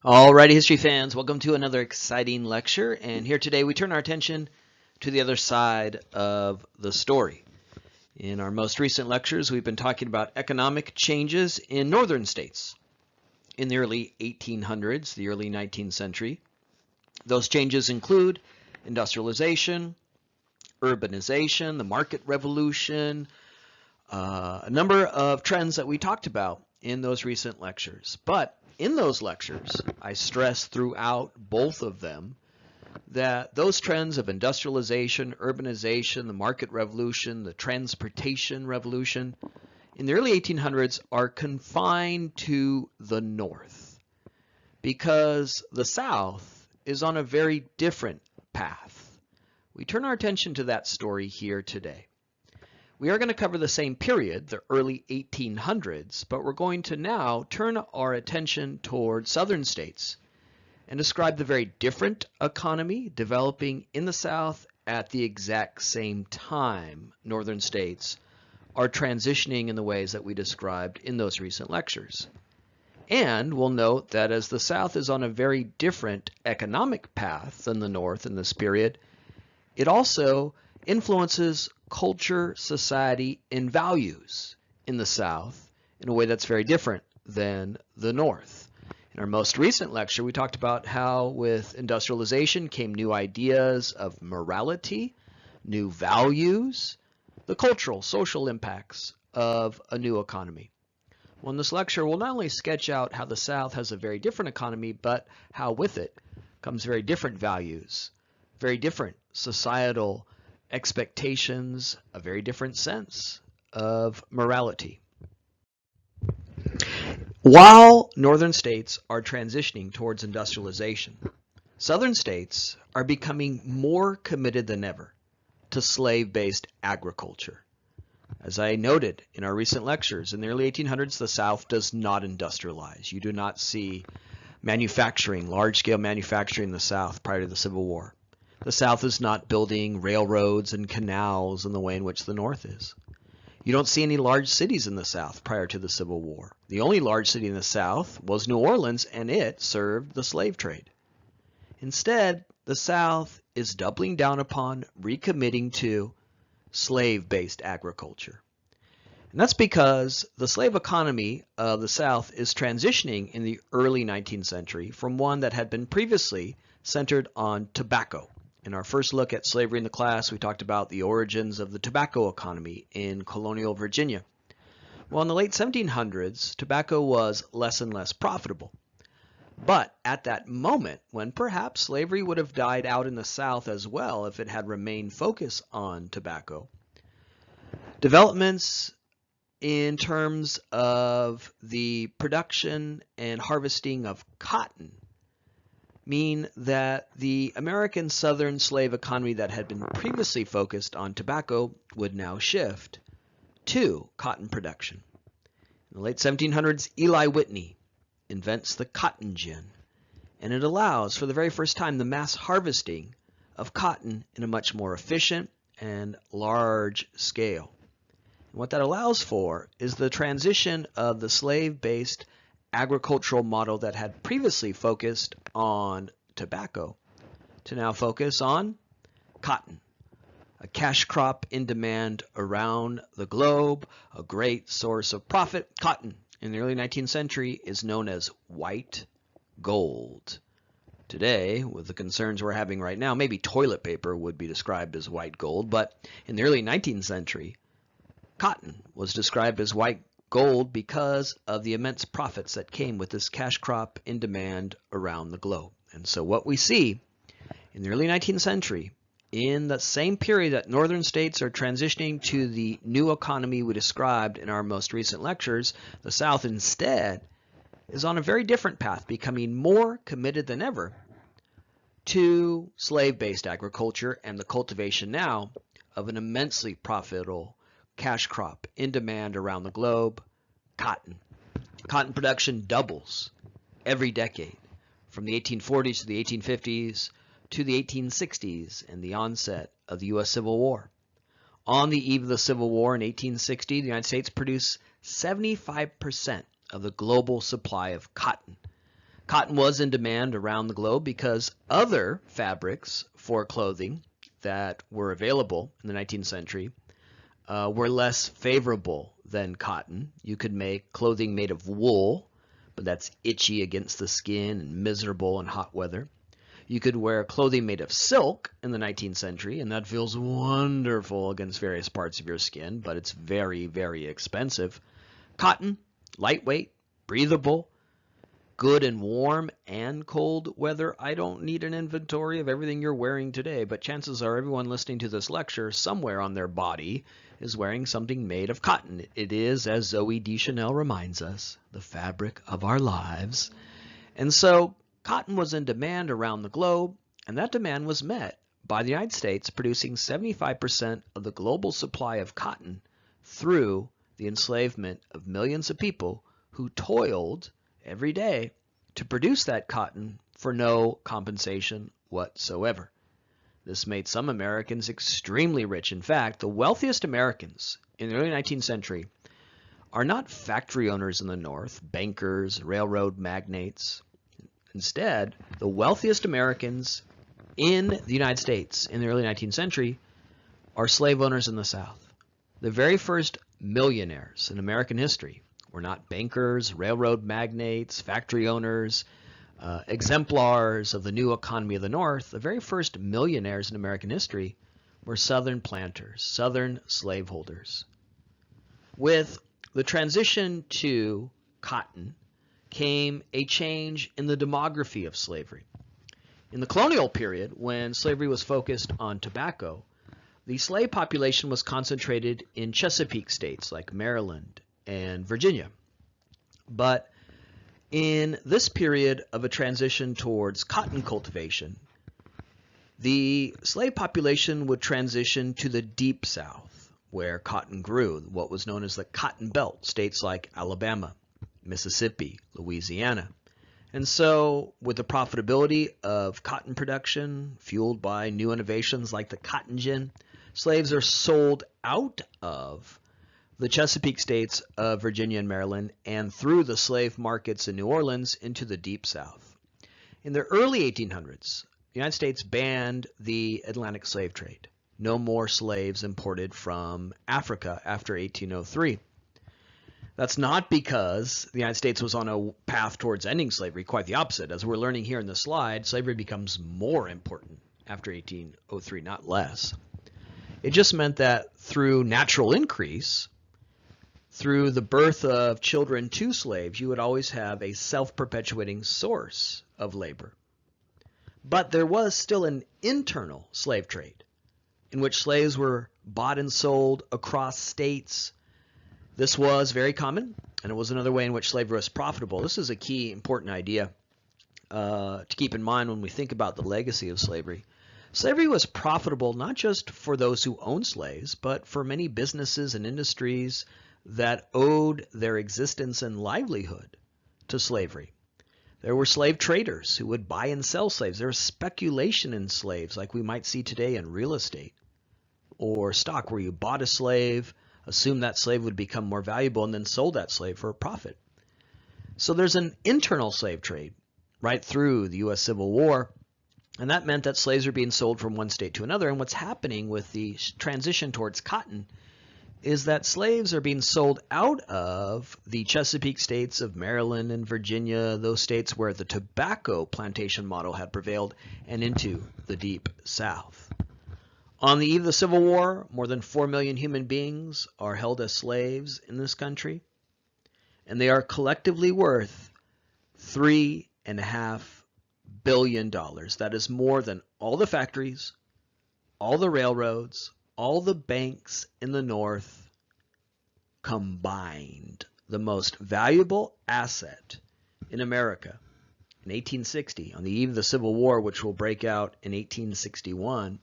Alrighty, history fans, welcome to another exciting lecture. And here today we turn our attention to the other side of the story. In our most recent lectures, we've been talking about economic changes in northern states in the early 1800s, the early 19th century. Those changes include industrialization, urbanization, the market revolution, a number of trends that we talked about in those recent lectures. But in those lectures, I stress throughout both of them that those trends of industrialization, urbanization, the market revolution, the transportation revolution in the early 1800s are confined to the North because the South is on a very different path. We turn our attention to that story here today. We are going to cover the same period, the early 1800s, but we're going to now turn our attention toward southern states and describe the very different economy developing in the South at the exact same time northern states are transitioning in the ways that we described in those recent lectures. And we'll note that as the South is on a very different economic path than the North in this period, it also influences culture, society, and values in the South in a way that's very different than the North. In our most recent lecture, we talked about how with industrialization came new ideas of morality, new values, the cultural, social impacts of a new economy. Well, in this lecture, we'll not only sketch out how the South has a very different economy, but how with it comes very different values, very different societal expectations, a very different sense of morality. While northern states are transitioning towards industrialization, southern states are becoming more committed than ever to slave-based agriculture. As I noted in our recent lectures, in the early 1800s, the South does not industrialize. You do not see manufacturing, large-scale manufacturing in the South prior to the Civil War. The South is not building railroads and canals in the way in which the North is. You don't see any large cities in the South prior to the Civil War. The only large city in the South was New Orleans, and it served the slave trade. Instead, the South is doubling down upon recommitting to slave-based agriculture. And that's because the slave economy of the South is transitioning in the early 19th century from one that had been previously centered on tobacco. In our first look at slavery in the class, we talked about the origins of the tobacco economy in colonial Virginia. Well, in the late 1700s, tobacco was less and less profitable. But at that moment, when perhaps slavery would have died out in the South as well if it had remained focused on tobacco, developments in terms of the production and harvesting of cotton mean that the American Southern slave economy that had been previously focused on tobacco would now shift to cotton production. In the late 1700s, Eli Whitney invents the cotton gin, and it allows for the very first time the mass harvesting of cotton in a much more efficient and large scale. And what that allows for is the transition of the slave-based agricultural model that had previously focused on tobacco to now focus on cotton, a cash crop in demand around the globe, a great source of profit. Cotton in the early 19th century is known as white gold. Today, with the concerns we're having right now, maybe toilet paper would be described as white gold, but in the early 19th century, cotton was described as white gold because of the immense profits that came with this cash crop in demand around the globe. And so what we see in the early 19th century, in the same period that northern states are transitioning to the new economy we described in our most recent lectures, the South instead is on a very different path, becoming more committed than ever to slave-based agriculture and the cultivation now of an immensely profitable cash crop in demand around the globe, cotton. Cotton production doubles every decade, from the 1840s to the 1850s to the 1860s and the onset of the U.S. Civil War. On the eve of the Civil War in 1860, the United States produced 75% of the global supply of cotton. Cotton was in demand around the globe because other fabrics for clothing that were available in the 19th century were less favorable than cotton. You could make clothing made of wool, but that's itchy against the skin and miserable in hot weather. You could wear clothing made of silk in the 19th century, and that feels wonderful against various parts of your skin, but it's very, very expensive. Cotton, lightweight, breathable, good in warm and cold weather. I don't need an inventory of everything you're wearing today, but chances are everyone listening to this lecture somewhere on their body is wearing something made of cotton. It is, as Zoe Deschanel reminds us, the fabric of our lives. And so cotton was in demand around the globe, and that demand was met by the United States producing 75% of the global supply of cotton through the enslavement of millions of people who toiled every day to produce that cotton for no compensation whatsoever. This made some Americans extremely rich. In fact, the wealthiest Americans in the early 19th century are not factory owners in the North, bankers, railroad magnates. Instead, the wealthiest Americans in the United States in the early 19th century are slave owners in the South. The very first millionaires in American history were not bankers, railroad magnates, factory owners, exemplars of the new economy of the North. The very first millionaires in American history were Southern planters, Southern slaveholders. With the transition to cotton came a change in the demography of slavery. In the colonial period, when slavery was focused on tobacco, the slave population was concentrated in Chesapeake states like Maryland and Virginia. But in this period of a transition towards cotton cultivation, the slave population would transition to the Deep South, where cotton grew, what was known as the Cotton Belt, states like Alabama, Mississippi, Louisiana. And so with the profitability of cotton production, fueled by new innovations like the cotton gin, slaves are sold out of the Chesapeake states of Virginia and Maryland and through the slave markets in New Orleans into the Deep South. In the early 1800s, the United States banned the Atlantic slave trade. No more slaves imported from Africa after 1803. That's not because the United States was on a path towards ending slavery, quite the opposite. As we're learning here in the slide, slavery becomes more important after 1803, not less. It just meant that through natural increase, through the birth of children to slaves, you would always have a self-perpetuating source of labor. But there was still an internal slave trade in which slaves were bought and sold across states. This was very common, and it was another way in which slavery was profitable. This is a key important idea to keep in mind when we think about the legacy of slavery. Slavery was profitable not just for those who owned slaves, but for many businesses and industries that owed their existence and livelihood to slavery. There were slave traders who would buy and sell slaves. There was speculation in slaves like we might see today in real estate or stock, where you bought a slave, assumed that slave would become more valuable, and then sold that slave for a profit. So there's an internal slave trade right through the U.S. Civil War, and that meant that slaves were being sold from one state to another. And what's happening with the transition towards cotton is that slaves are being sold out of the Chesapeake states of Maryland and Virginia, those states where the tobacco plantation model had prevailed, and into the Deep South. On the eve of the Civil War, more than 4 million human beings are held as slaves in this country, and they are collectively worth $3.5 billion. That is more than all the factories, all the railroads, all the banks in the North combined. The most valuable asset in America in 1860, on the eve of the Civil War, which will break out in 1861,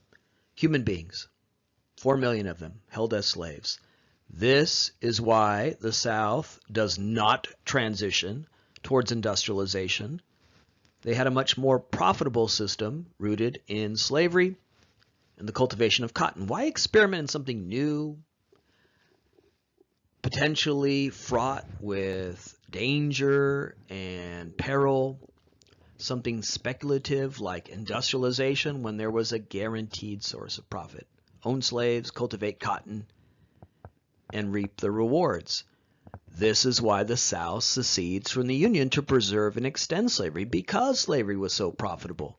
human beings, 4 million of them held as slaves. This is why the South does not transition towards industrialization. They had a much more profitable system rooted in slavery and the cultivation of cotton. Why experiment in something new, potentially fraught with danger and peril, something speculative like industrialization when there was a guaranteed source of profit. Own slaves, cultivate cotton, and reap the rewards. This is why the South secedes from the Union to preserve and extend slavery, because slavery was so profitable.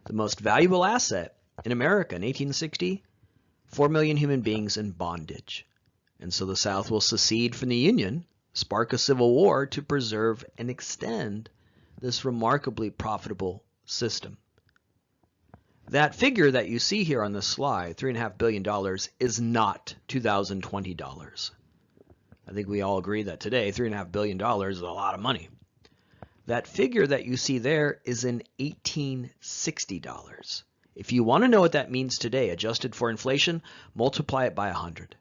The most valuable asset in America in 1860, 4 million human beings in bondage. And so the South will secede from the Union, spark a civil war to preserve and extend this remarkably profitable system. That figure that you see here on this slide, $3.5 billion, is not 2020 dollars. I think we all agree that today $3.5 billion is a lot of money. That figure that you see there is in 1860 dollars. If you want to know what that means today, adjusted for inflation, multiply it by 100.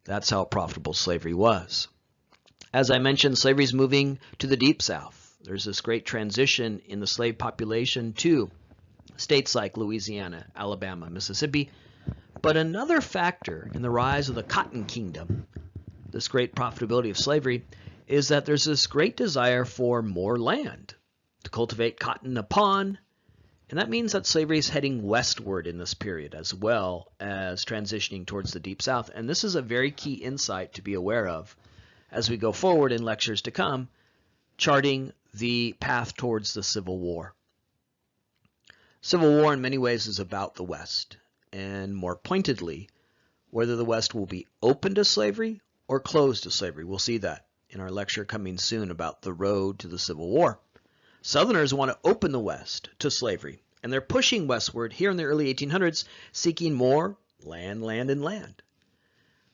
That's how profitable slavery was. As I mentioned, slavery is moving to the Deep South. There's this great transition in the slave population to states like Louisiana, Alabama, Mississippi. But another factor in the rise of the Cotton Kingdom, this great profitability of slavery, is that there's this great desire for more land to cultivate cotton upon, and that means that slavery is heading westward in this period as well as transitioning towards the Deep South. And this is a very key insight to be aware of as we go forward in lectures to come, charting the path towards the Civil War. Civil War in many ways is about the West, and more pointedly, whether the West will be open to slavery or closed to slavery. We'll see that in our lecture coming soon about the road to the Civil War. Southerners want to open the West to slavery, and they're pushing westward here in the early 1800s, seeking more land, and land.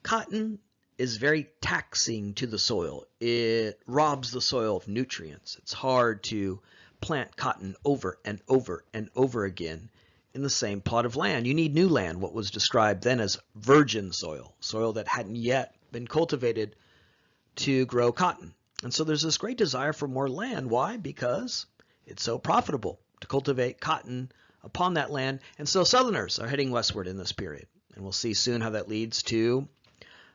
Cotton is very taxing to the soil. It robs the soil of nutrients. It's hard to plant cotton over and over and over again in the same plot of land. You need new land, what was described then as virgin soil, soil that hadn't yet been cultivated to grow cotton. And so there's this great desire for more land. Why? Because it's so profitable to cultivate cotton upon that land. And so Southerners are heading westward in this period. And we'll see soon how that leads to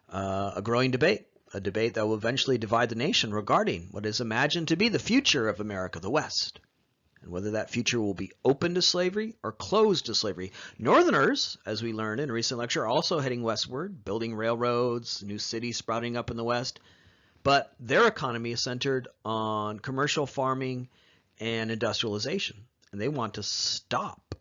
a growing debate, a debate that will eventually divide the nation regarding what is imagined to be the future of America, the West, and whether that future will be open to slavery or closed to slavery. Northerners, as we learned in a recent lecture, are also heading westward, building railroads, new cities sprouting up in the West. But their economy is centered on commercial farming and industrialization, and they want to stop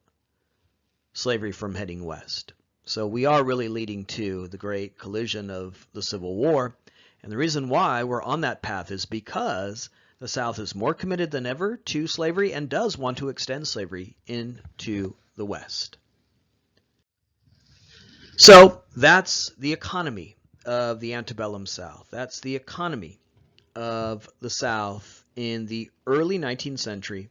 slavery from heading west. So we are really leading to the great collision of the Civil War, and the reason why we're on that path is because the South is more committed than ever to slavery and does want to extend slavery into the West. So that's the economy of the antebellum South. That's the economy of the South in the early 19th century,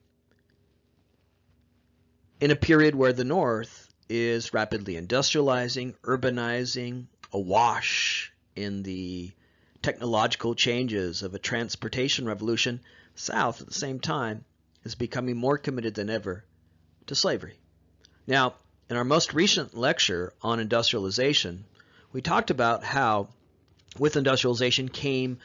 in a period where the North is rapidly industrializing, urbanizing, awash in the technological changes of a transportation revolution. South, at the same time, is becoming more committed than ever to slavery. Now, in our most recent lecture on industrialization, we talked about how with industrialization came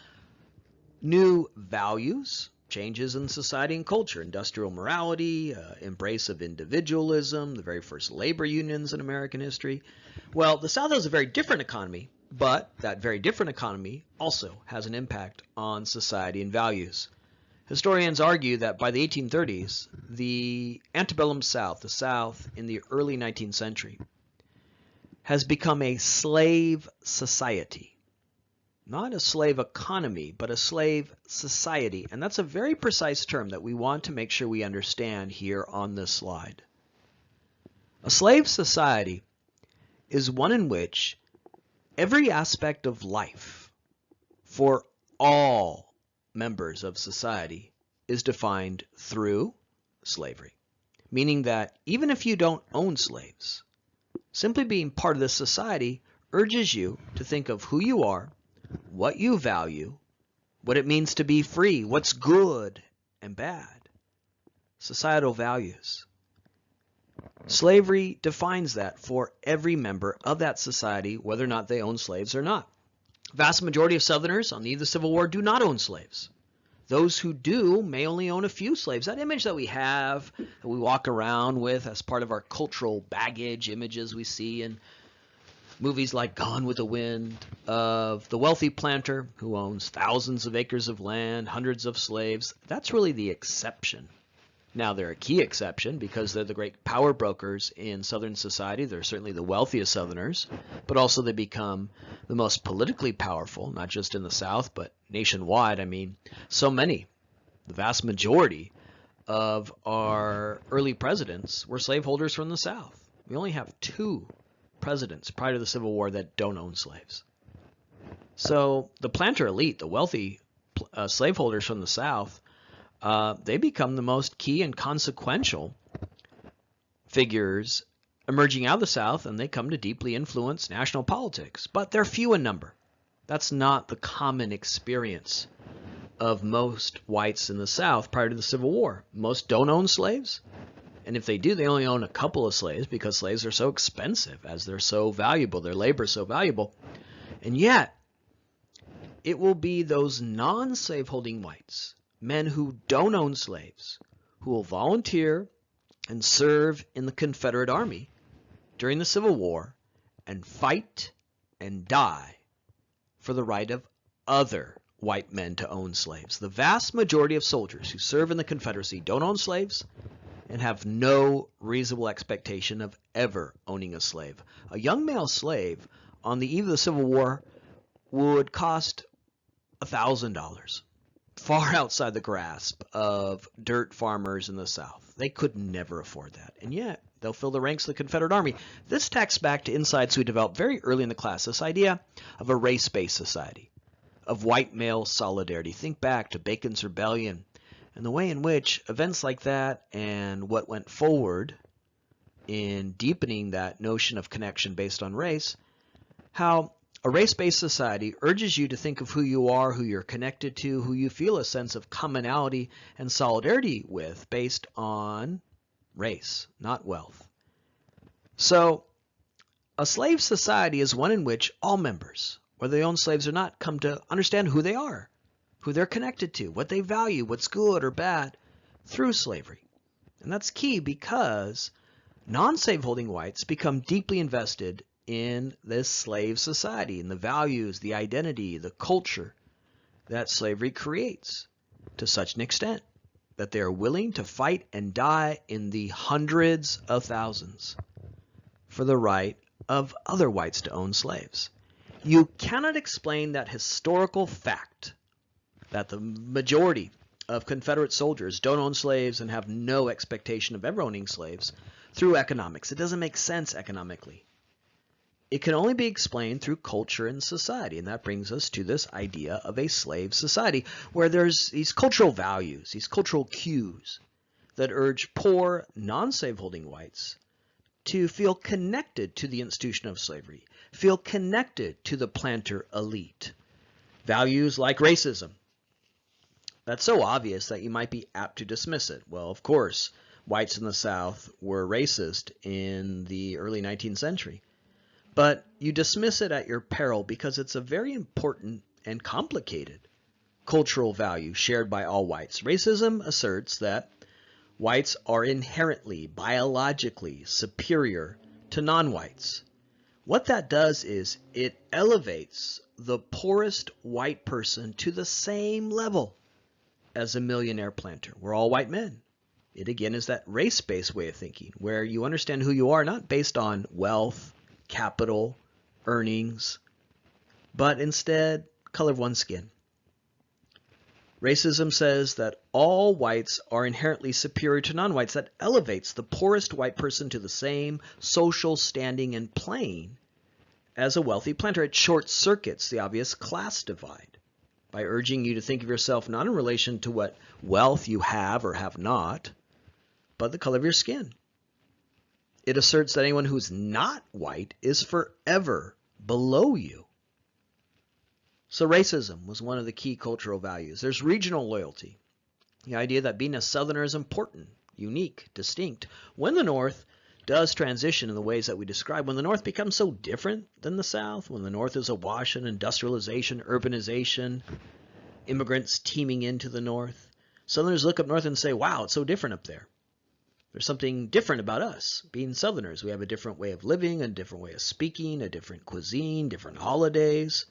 new values, changes in society and culture, industrial morality, embrace of individualism, the very first labor unions in American history. Well, the South has a very different economy, but that very different economy also has an impact on society and values. Historians argue that by the 1830s, the antebellum South, the South in the early 19th century, has become a slave society. Not a slave economy, but a slave society. And that's a very precise term that we want to make sure we understand here on this slide. A slave society is one in which every aspect of life for all members of society is defined through slavery. Meaning that even if you don't own slaves, simply being part of this society urges you to think of who you are, what you value, what it means to be free, what's good and bad. Societal values. Slavery defines that for every member of that society, whether or not they own slaves or not. Vast majority of Southerners on the eve of the Civil War do not own slaves. Those who do may only own a few slaves. That image that we have, that we walk around with as part of our cultural baggage, images we see in movies like Gone with the Wind, of the wealthy planter who owns thousands of acres of land, hundreds of slaves, that's really the exception. Now, they're a key exception because they're the great power brokers in Southern society. They're certainly the wealthiest Southerners, but also they become the most politically powerful, not just in the South, but nationwide. I mean, so many, the vast majority of our early presidents were slaveholders from the South. We only have 2 presidents prior to the Civil War that don't own slaves. So the planter elite, the wealthy slaveholders from the South, they become the most key and consequential figures emerging out of the South, and they come to deeply influence national politics. But they're few in number. That's not the common experience of most whites in the South prior to the Civil War. Most don't own slaves, and if they do, they only own a couple of slaves because slaves are so expensive, as they're so valuable, their labor is so valuable. And yet, it will be those non-slaveholding whites, men who don't own slaves, who will volunteer and serve in the Confederate Army during the Civil War and fight and die for the right of other white men to own slaves. The vast majority of soldiers who serve in the Confederacy don't own slaves and have no reasonable expectation of ever owning a slave. A young male slave on the eve of the Civil War would cost $1,000. Far outside the grasp of dirt farmers in the South. They could never afford that. And yet, they'll fill the ranks of the Confederate Army. This tacks back to insights we developed very early in the class, this idea of a race-based society, of white male solidarity. Think back to Bacon's Rebellion and the way in which events like that and what went forward in deepening that notion of connection based on race, how a race-based society urges you to think of who you are, who you're connected to, who you feel a sense of commonality and solidarity with based on race, not wealth. So, a slave society is one in which all members, whether they own slaves or not, come to understand who they are, who they're connected to, what they value, what's good or bad through slavery. And that's key because non-slaveholding whites become deeply invested in this slave society, in the values, the identity, the culture that slavery creates to such an extent that they are willing to fight and die in the hundreds of thousands for the right of other whites to own slaves. You cannot explain that historical fact that the majority of Confederate soldiers don't own slaves and have no expectation of ever owning slaves through economics. It doesn't make sense economically. It can only be explained through culture and society, and that brings us to this idea of a slave society, where there's these cultural values, these cultural cues that urge poor, non-slaveholding whites to feel connected to the institution of slavery, feel connected to the planter elite. Values like racism. That's so obvious that you might be apt to dismiss it. Well, of course, whites in the South were racist in the early 19th century. But you dismiss it at your peril because it's a very important and complicated cultural value shared by all whites. Racism asserts that whites are inherently, biologically superior to non-whites. What that does is it elevates the poorest white person to the same level as a millionaire planter. We're all white men. It again is that race-based way of thinking where you understand who you are not based on wealth, capital, earnings, but instead color of one's skin. Racism says that all whites are inherently superior to non-whites. That elevates the poorest white person to the same social standing and plane as a wealthy planter. It short circuits the obvious class divide by urging you to think of yourself not in relation to what wealth you have or have not, but the color of your skin. It asserts that anyone who's not white is forever below you. So racism was one of the key cultural values. There's regional loyalty, the idea that being a Southerner is important, unique, distinct. When the North does transition in the ways that we describe, when the North becomes so different than the South, when the North is awash in industrialization, urbanization, immigrants teeming into the North. Southerners look up north and say, wow, it's so different up there. There's something different about us being Southerners. We have a different way of living, a different way of speaking, a different cuisine, different holidays.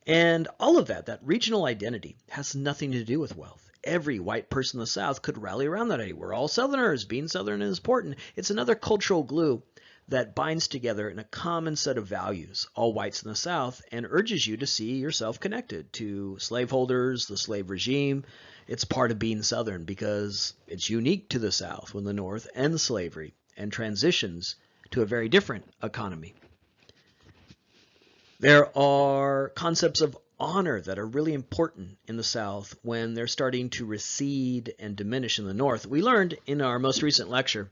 And all of that regional identity, has nothing to do with wealth. Every white person in the South could rally around that idea. We're all Southerners. Being Southern is important. It's another cultural glue that binds together in a common set of values, all whites in the South, and urges you to see yourself connected to slaveholders, the slave regime. It's part of being Southern because it's unique to the South when the North ends slavery and transitions to a very different economy. There are concepts of honor that are really important in the South when they're starting to recede and diminish in the North. We learned in our most recent lecture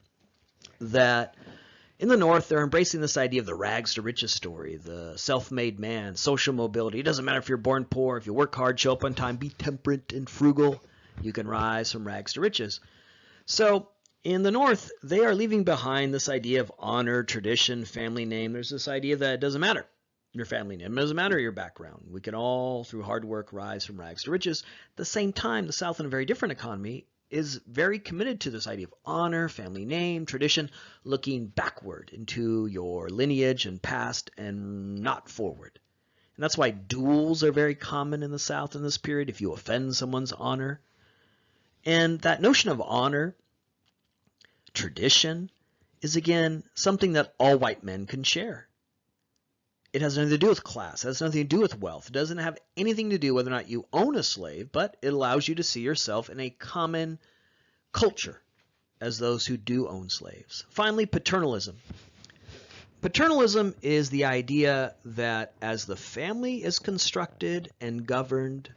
that in the North, they're embracing this idea of the rags to riches story, the self-made man, social mobility. It doesn't matter if you're born poor, if you work hard, show up on time, be temperate and frugal, you can rise from rags to riches. So in the North, they are leaving behind this idea of honor, tradition, family name. There's this idea that it doesn't matter your family name. It doesn't matter your background. We can all, through hard work, rise from rags to riches. At the same time, the South, in a very different economy, is very committed to this idea of honor, family name, tradition, looking backward into your lineage and past and not forward. And that's why duels are very common in the South in this period, if you offend someone's honor. And that notion of honor, tradition, is again something that all white men can share. It has nothing to do with class. It has nothing to do with wealth. It doesn't have anything to do whether or not you own a slave, but it allows you to see yourself in a common culture as those who do own slaves. Finally, paternalism. Paternalism is the idea that as the family is constructed and governed,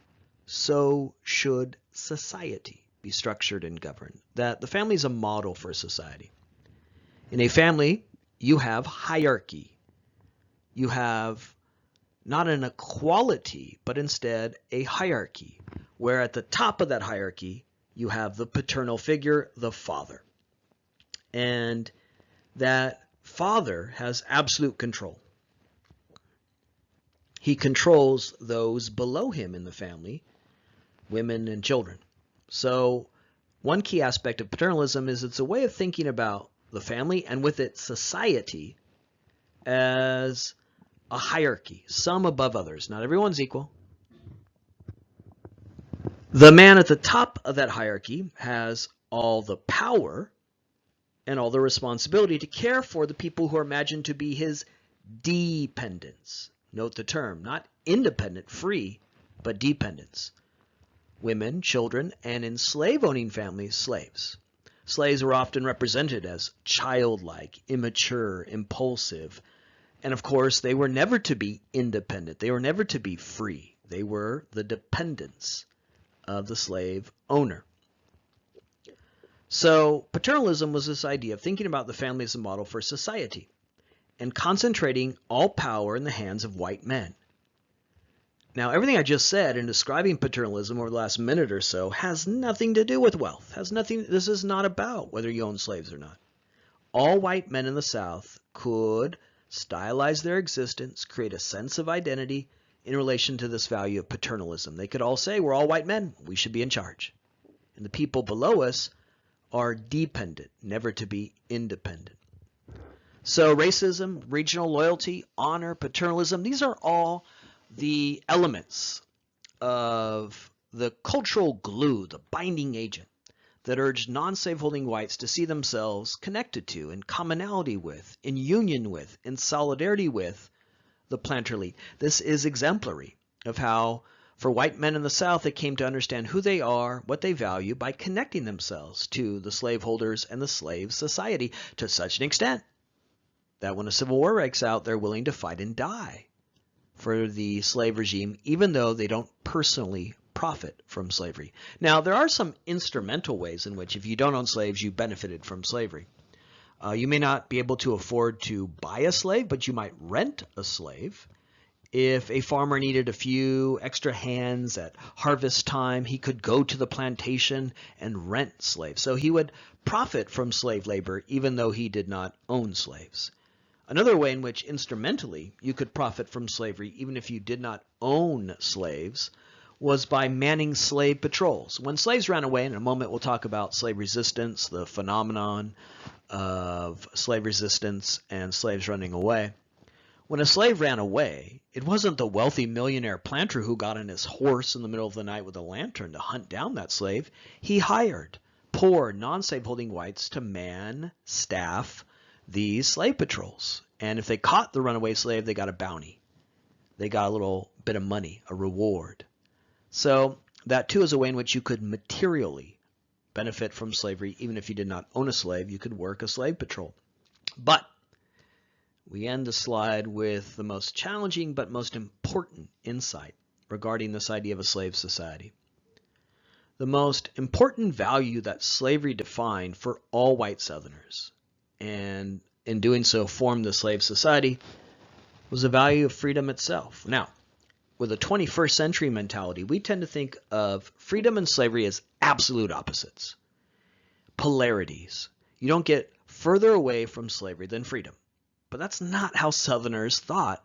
so should society be structured and governed. That the family is a model for society. In a family, you have hierarchy. You have not an equality, but instead a hierarchy, where at the top of that hierarchy, you have the paternal figure, the father. And that father has absolute control. He controls those below him in the family, women and children. So one key aspect of paternalism is it's a way of thinking about the family and with it society as a hierarchy, some above others. Not everyone's equal. The man at the top of that hierarchy has all the power and all the responsibility to care for the people who are imagined to be his dependents. Note the term, not independent, free, but dependents. Women, children, and in slave-owning families, slaves. Slaves were often represented as childlike, immature, impulsive, and of course, they were never to be independent. They were never to be free. They were the dependents of the slave owner. So paternalism was this idea of thinking about the family as a model for society and concentrating all power in the hands of white men. Now, everything I just said in describing paternalism over the last minute or so has nothing to do with wealth. This is not about whether you own slaves or not. All white men in the South could stylize their existence, create a sense of identity in relation to this value of paternalism. They could all say, we're all white men, we should be in charge. And the people below us are dependent, never to be independent. So racism, regional loyalty, honor, paternalism, these are all the elements of the cultural glue, the binding agent that urged non-slaveholding whites to see themselves connected to, in commonality with, in union with, in solidarity with the planter elite. This is exemplary of how, for white men in the South, they came to understand who they are, what they value, by connecting themselves to the slaveholders and the slave society to such an extent that when a civil war breaks out, they're willing to fight and die for the slave regime, even though they don't personally profit from slavery. Now, there are some instrumental ways in which if you don't own slaves, you benefited from slavery. You may not be able to afford to buy a slave, but you might rent a slave. If a farmer needed a few extra hands at harvest time, he could go to the plantation and rent slaves. So he would profit from slave labor even though he did not own slaves. Another way in which instrumentally you could profit from slavery even if you did not own slaves was by manning slave patrols. When slaves ran away, in a moment we'll talk about slave resistance, the phenomenon of slave resistance and slaves running away. When a slave ran away, it wasn't the wealthy millionaire planter who got on his horse in the middle of the night with a lantern to hunt down that slave. He hired poor, non-slave-holding whites to man, staff these slave patrols. And if they caught the runaway slave, they got a bounty. They got a little bit of money, a reward. So that too is a way in which you could materially benefit from slavery. Even if you did not own a slave, you could work a slave patrol. But we end the slide with the most challenging but most important insight regarding this idea of a slave society. The most important value that slavery defined for all white Southerners, and in doing so formed the slave society, was the value of freedom itself. Now, with a 21st century mentality, we tend to think of freedom and slavery as absolute opposites, polarities. You don't get further away from slavery than freedom. But that's not how Southerners thought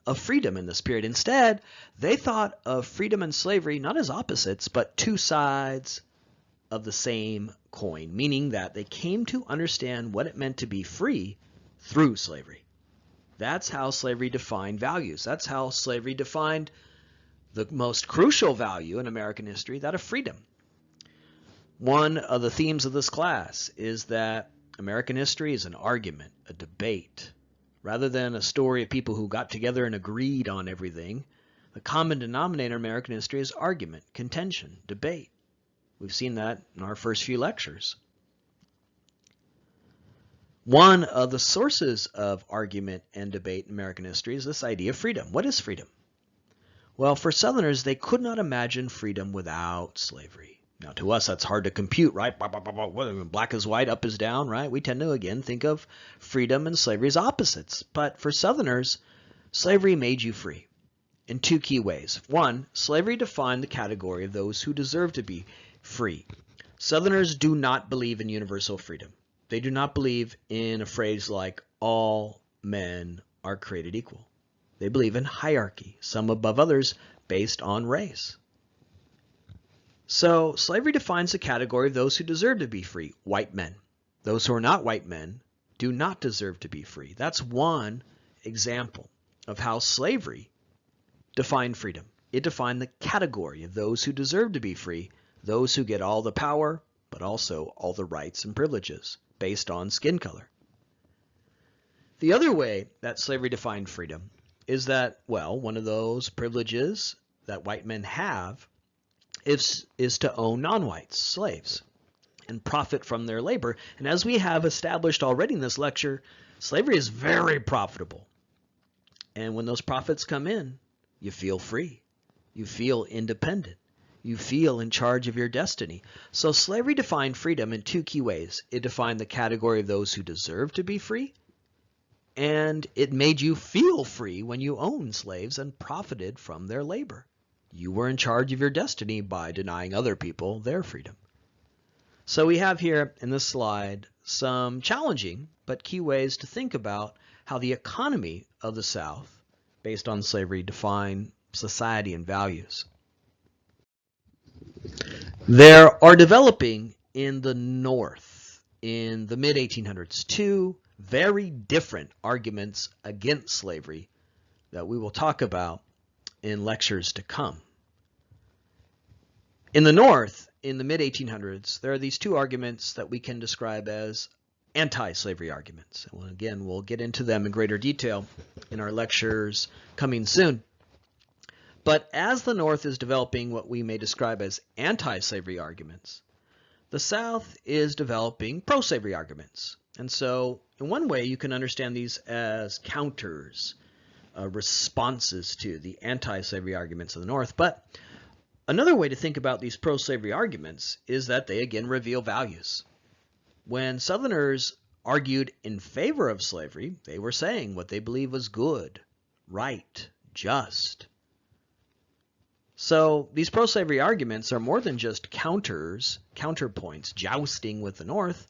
of freedom in this period. Instead, they thought of freedom and slavery not as opposites, but two sides of the same coin, meaning that they came to understand what it meant to be free through slavery. That's how slavery defined values. That's how slavery defined the most crucial value in American history, that of freedom. One of the themes of this class is that American history is an argument, a debate. Rather than a story of people who got together and agreed on everything, the common denominator in American history is argument, contention, debate. We've seen that in our first few lectures. One of the sources of argument and debate in American history is this idea of freedom. What is freedom? Well, for Southerners, they could not imagine freedom without slavery. Now, to us, that's hard to compute, right? Black is white, up is down, right? We tend to, again, think of freedom and slavery as opposites. But for Southerners, slavery made you free in two key ways. One, slavery defined the category of those who deserve to be free. Southerners do not believe in universal freedom. They do not believe in a phrase like, all men are created equal. They believe in hierarchy, some above others, based on race. So slavery defines the category of those who deserve to be free, white men. Those who are not white men do not deserve to be free. That's one example of how slavery defined freedom. It defined the category of those who deserve to be free, those who get all the power, but also all the rights and privileges based on skin color. The other way that slavery defined freedom is that, well, one of those privileges that white men have is to own non-whites, slaves, and profit from their labor. And as we have established already in this lecture, slavery is very profitable. And when those profits come in, you feel free. You feel independent. You feel in charge of your destiny. So slavery defined freedom in two key ways. It defined the category of those who deserve to be free, and it made you feel free when you owned slaves and profited from their labor. You were in charge of your destiny by denying other people their freedom. So we have here in this slide some challenging but key ways to think about how the economy of the South, based on slavery, defined society and values. There are developing in the North in the mid-1800s two very different arguments against slavery that we will talk about in lectures to come. In the North, in the mid-1800s, there are these two arguments that we can describe as anti-slavery arguments. And again, we'll get into them in greater detail in our lectures coming soon. But as the North is developing what we may describe as anti-slavery arguments, the South is developing pro-slavery arguments. And so, in one way, you can understand these as counters, responses to the anti-slavery arguments of the North. But another way to think about these pro-slavery arguments is that they again reveal values. When Southerners argued in favor of slavery, they were saying what they believed was good, right, just. So these pro-slavery arguments are more than just counterpoints, jousting with the North.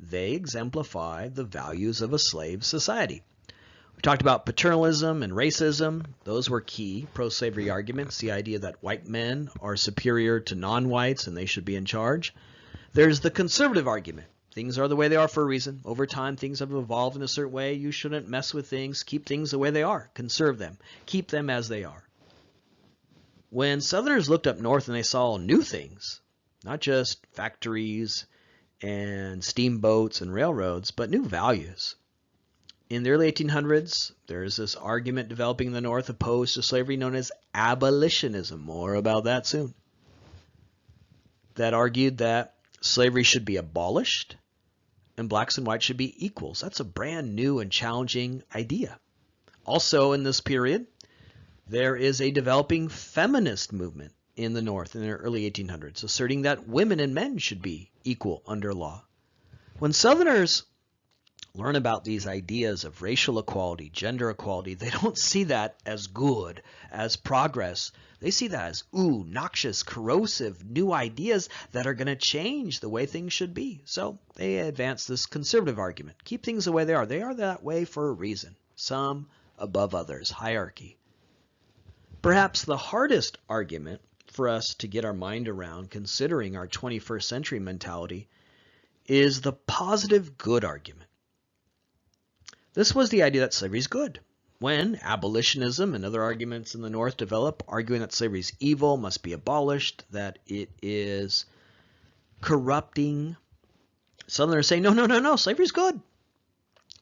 They exemplify the values of a slave society. We talked about paternalism and racism. Those were key pro-slavery arguments, the idea that white men are superior to non-whites and they should be in charge. There's the conservative argument. Things are the way they are for a reason. Over time, things have evolved in a certain way. You shouldn't mess with things. Keep things the way they are. Conserve them. Keep them as they are. When Southerners looked up north and they saw new things, not just factories and steamboats and railroads, but new values. In the early 1800s, there's this argument developing in the North opposed to slavery known as abolitionism. More about that soon. That argued that slavery should be abolished and blacks and whites should be equals. That's a brand new and challenging idea. Also in this period, there is a developing feminist movement in the North in the early 1800s, asserting that women and men should be equal under law. When Southerners learn about these ideas of racial equality, gender equality, they don't see that as good, as progress. They see that as, noxious, corrosive, new ideas that are going to change the way things should be. So they advance this conservative argument. Keep things the way they are. They are that way for a reason. Some above others. Hierarchy. Perhaps the hardest argument for us to get our mind around, considering our 21st century mentality, is the positive good argument. This was the idea that slavery is good. When abolitionism and other arguments in the North develop, arguing that slavery is evil, must be abolished, that it is corrupting, Southerners say, no, slavery is good.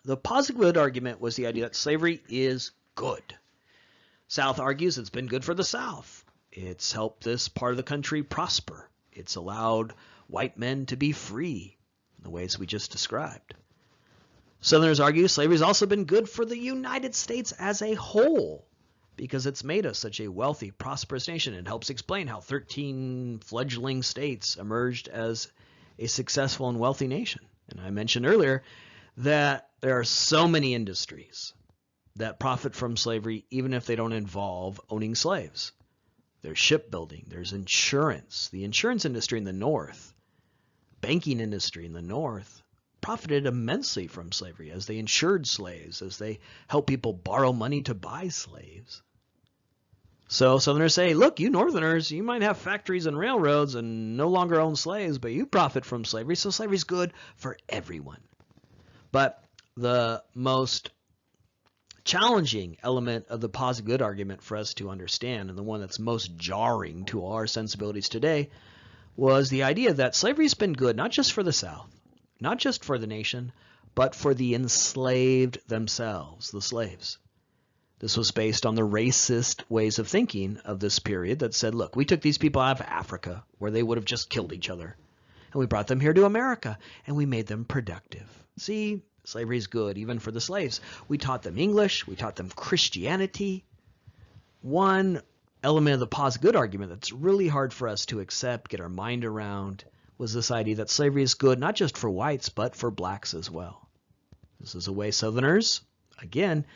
The positive good argument was the idea that slavery is good. South argues it's been good for the South. It's helped this part of the country prosper. It's allowed white men to be free in the ways we just described. Southerners argue slavery has also been good for the United States as a whole because it's made us such a wealthy, prosperous nation. It helps explain how 13 fledgling states emerged as a successful and wealthy nation. And I mentioned earlier that there are so many industries that profit from slavery even if they don't involve owning slaves. There's shipbuilding, there's insurance. The insurance industry in the North, banking industry in the North, profited immensely from slavery as they insured slaves, as they helped people borrow money to buy slaves. So Southerners say, look, you Northerners, you might have factories and railroads and no longer own slaves, but you profit from slavery, so slavery is good for everyone. But the most challenging element of the positive good argument for us to understand, and the one that's most jarring to our sensibilities today, was the idea that slavery's been good not just for the South, not just for the nation, but for the enslaved themselves, the slaves. This was based on the racist ways of thinking of this period that said, look, we took these people out of Africa where they would have just killed each other, and we brought them here to America, and we made them productive. See, slavery is good even for the slaves. We taught them English. We taught them Christianity. One element of the positive good argument that's really hard for us to accept, get our mind around, was this idea that slavery is good not just for whites, but for blacks as well. This is a way Southerners, again,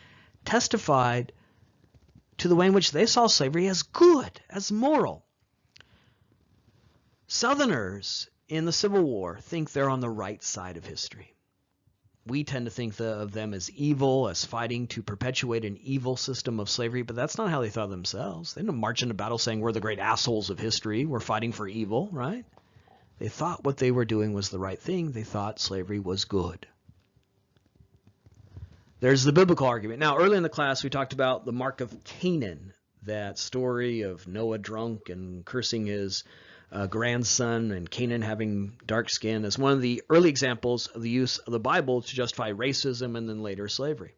testified to the way in which they saw slavery as good, as moral. Southerners in the Civil War think they're on the right side of history. We tend to think of them as evil, as fighting to perpetuate an evil system of slavery, but that's not how they thought of themselves. They didn't march into battle saying we're the great assholes of history, we're fighting for evil, right? They thought what they were doing was the right thing. They thought slavery was good. There's the biblical argument. Now, early in the class, we talked about the mark of Canaan, that story of Noah drunk and cursing his grandson, and Canaan having dark skin, as one of the early examples of the use of the Bible to justify racism and then later slavery.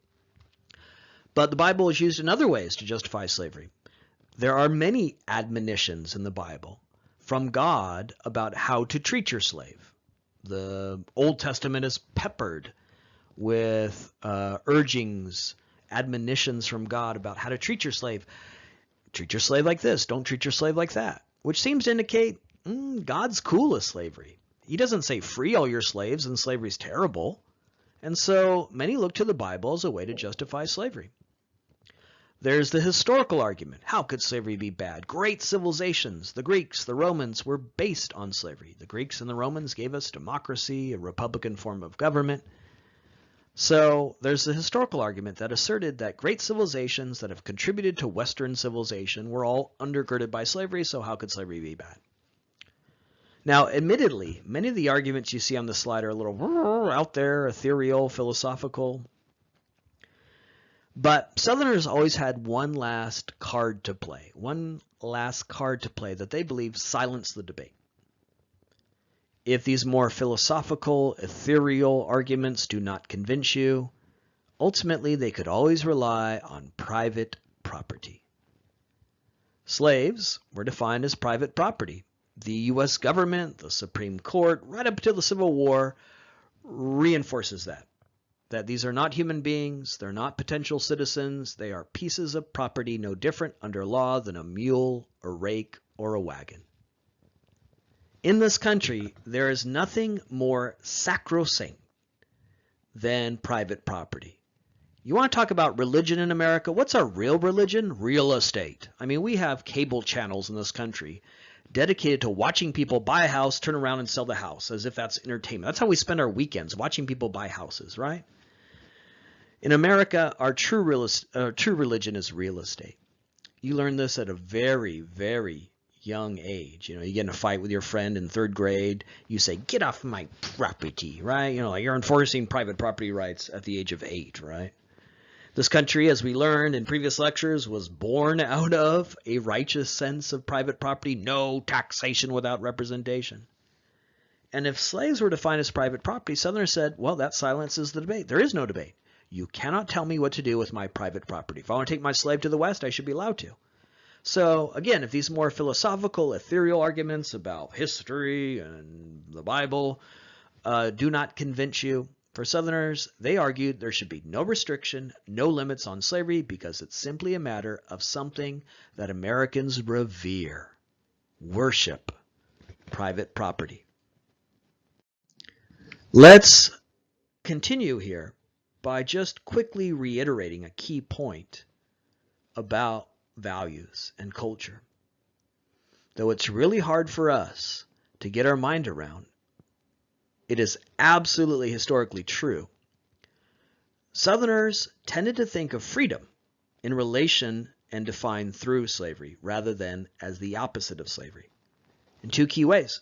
But the Bible is used in other ways to justify slavery. There are many admonitions in the Bible from God about how to treat your slave. The Old Testament is peppered with urgings, admonitions from God about how to treat your slave. Treat your slave like this. Don't treat your slave like that. Which seems to indicate God's cool with slavery. He doesn't say free all your slaves and slavery's terrible. And so many look to the Bible as a way to justify slavery. There's the historical argument. How could slavery be bad? Great civilizations, the Greeks, the Romans, were based on slavery. The Greeks and the Romans gave us democracy, a republican form of government. So there's a historical argument that asserted that great civilizations that have contributed to Western civilization were all undergirded by slavery, so how could slavery be bad? Now, admittedly, many of the arguments you see on the slide are a little out there, ethereal, philosophical. But Southerners always had one last card to play, that they believe silenced the debate. If these more philosophical, ethereal arguments do not convince you, ultimately they could always rely on private property. Slaves were defined as private property. The U.S. government, the Supreme Court, right up until the Civil War, reinforces that these are not human beings, they're not potential citizens, they are pieces of property no different under law than a mule, a rake, or a wagon. In this country, there is nothing more sacrosanct than private property. You want to talk about religion in America? What's our real religion? Real estate. I mean, we have cable channels in this country dedicated to watching people buy a house, turn around and sell the house as if that's entertainment. That's how we spend our weekends, watching people buy houses, right? In America, our true religion is real estate. You learn this at a very, very young age. You get in a fight with your friend in 3rd grade. You say, "Get off my property," right? Like you're enforcing private property rights at the age of 8, right? This country, as we learned in previous lectures, was born out of a righteous sense of private property, no taxation without representation. And if slaves were defined as private property, Southerners said, well, that silences the debate. There is no debate. You cannot tell me what to do with my private property. If I want to take my slave to the West, I should be allowed to. So again, if these more philosophical, ethereal arguments about history and the Bible do not convince you, for Southerners, they argued there should be no restriction, no limits on slavery because it's simply a matter of something that Americans revere, worship, private property. Let's continue here by just quickly reiterating a key point about values and culture. Though it's really hard for us to get our mind around, it is absolutely historically true. Southerners tended to think of freedom in relation and defined through slavery rather than as the opposite of slavery in 2 key ways.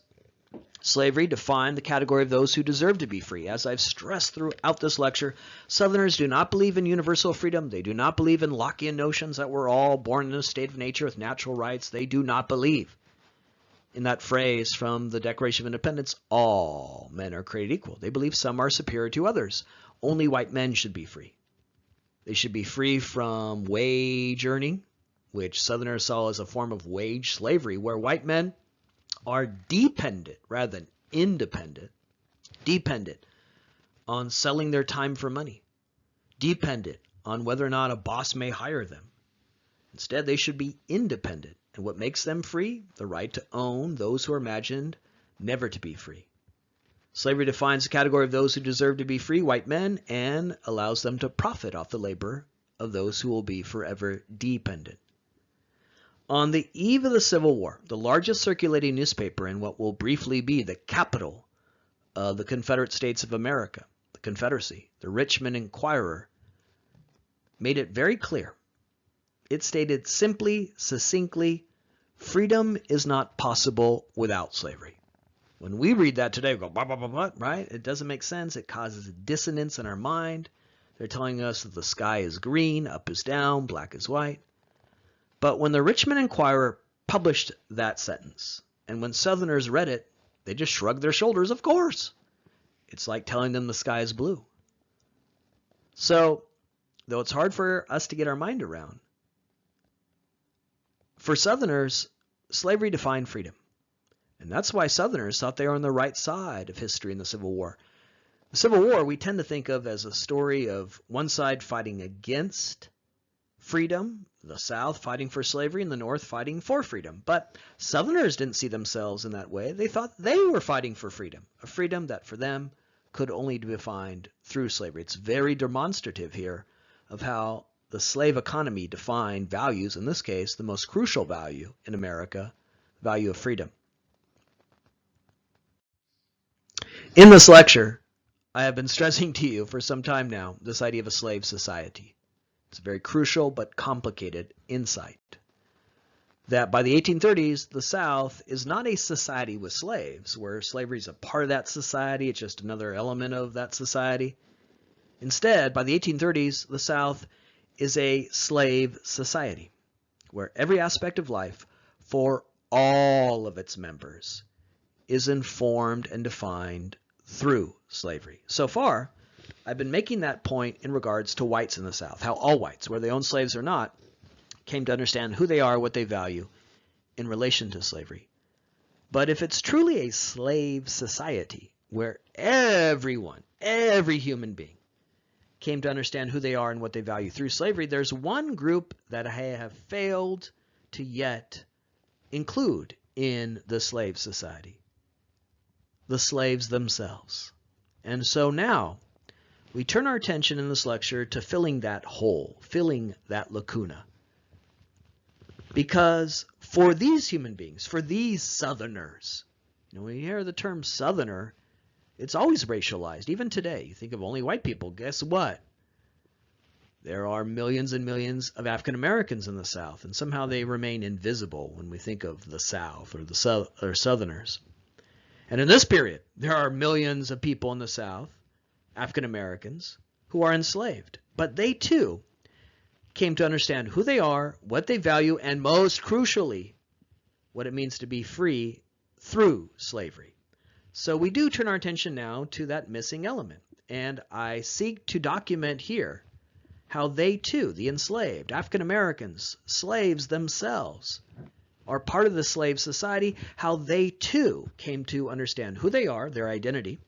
Slavery defined the category of those who deserve to be free. As I've stressed throughout this lecture, Southerners do not believe in universal freedom. They do not believe in Lockean notions that we're all born in a state of nature with natural rights. They do not believe in that phrase from the Declaration of Independence, all men are created equal. They believe some are superior to others. Only white men should be free. They should be free from wage earning, which Southerners saw as a form of wage slavery, where white men are dependent rather than independent, dependent on selling their time for money, dependent on whether or not a boss may hire them. Instead, they should be independent. And what makes them free? The right to own those who are imagined never to be free. Slavery defines the category of those who deserve to be free, white men, and allows them to profit off the labor of those who will be forever dependent. On the eve of the Civil War, the largest circulating newspaper in what will briefly be the capital of the Confederate States of America, the Confederacy, the Richmond Enquirer, made it very clear. It stated simply, succinctly, freedom is not possible without slavery. When we read that today, we go, blah, blah, blah, blah, right? It doesn't make sense. It causes dissonance in our mind. They're telling us that the sky is green, up is down, black is white. But when the Richmond Enquirer published that sentence, and when Southerners read it, they just shrugged their shoulders, of course. It's like telling them the sky is blue. So, though it's hard for us to get our mind around, for Southerners, slavery defined freedom. And that's why Southerners thought they were on the right side of history in the Civil War. The Civil War we tend to think of as a story of one side fighting against freedom, the South fighting for slavery, and the North fighting for freedom. But Southerners didn't see themselves in that way. They thought they were fighting for freedom, a freedom that for them could only be defined through slavery. It's very demonstrative here of how the slave economy defined values, in this case, the most crucial value in America, the value of freedom. In this lecture, I have been stressing to you for some time now this idea of a slave society. It's a very crucial but complicated insight. That by the 1830s, the South is not a society with slaves, where slavery is a part of that society, it's just another element of that society. Instead, by the 1830s, the South is a slave society, where every aspect of life for all of its members is informed and defined through slavery. So far, I've been making that point in regards to whites in the South, how all whites, whether they own slaves or not, came to understand who they are, what they value in relation to slavery. But if it's truly a slave society where everyone, every human being, came to understand who they are and what they value through slavery, there's one group that I have failed to yet include in the slave society: the slaves themselves. And so now we turn our attention in this lecture to filling that hole, filling that lacuna. Because for these human beings, for these Southerners, when you hear the term Southerner, it's always racialized. Even today, you think of only white people. Guess what? There are millions and millions of African Americans in the South, and somehow they remain invisible when we think of the South or the Southerners. And in this period, there are millions of people in the South, African Americans, who are enslaved. But they too came to understand who they are, what they value, and most crucially, what it means to be free through slavery. So we do turn our attention now to that missing element. And I seek to document here how they too, the enslaved, African Americans, slaves themselves, are part of the slave society, how they too came to understand who they are, their identity,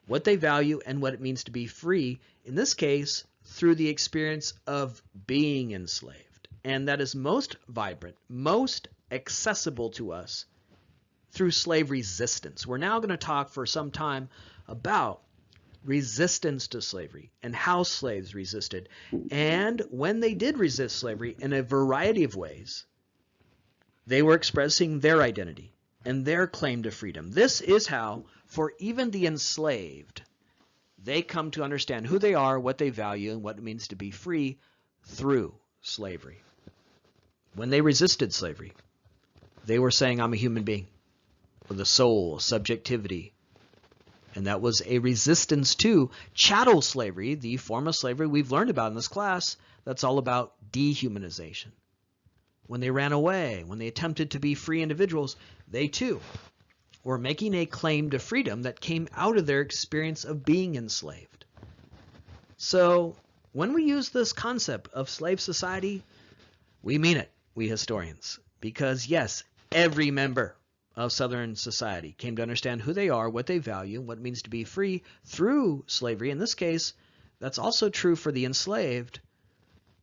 what they value, and what it means to be free, in this case, through the experience of being enslaved. And that is most vibrant, most accessible to us through slave resistance. We're now going to talk for some time about resistance to slavery and how slaves resisted. And when they did resist slavery in a variety of ways, they were expressing their identity and their claim to freedom. This is how, for even the enslaved, they come to understand who they are, what they value, and what it means to be free through slavery. When they resisted slavery, they were saying, I'm a human being with a soul, subjectivity. And that was a resistance to chattel slavery, the form of slavery we've learned about in this class that's all about dehumanization. When they ran away, when they attempted to be free individuals, they too were making a claim to freedom that came out of their experience of being enslaved. So when we use this concept of slave society, we mean it, we historians, because yes, every member of Southern society came to understand who they are, what they value, what it means to be free through slavery. In this case, that's also true for the enslaved.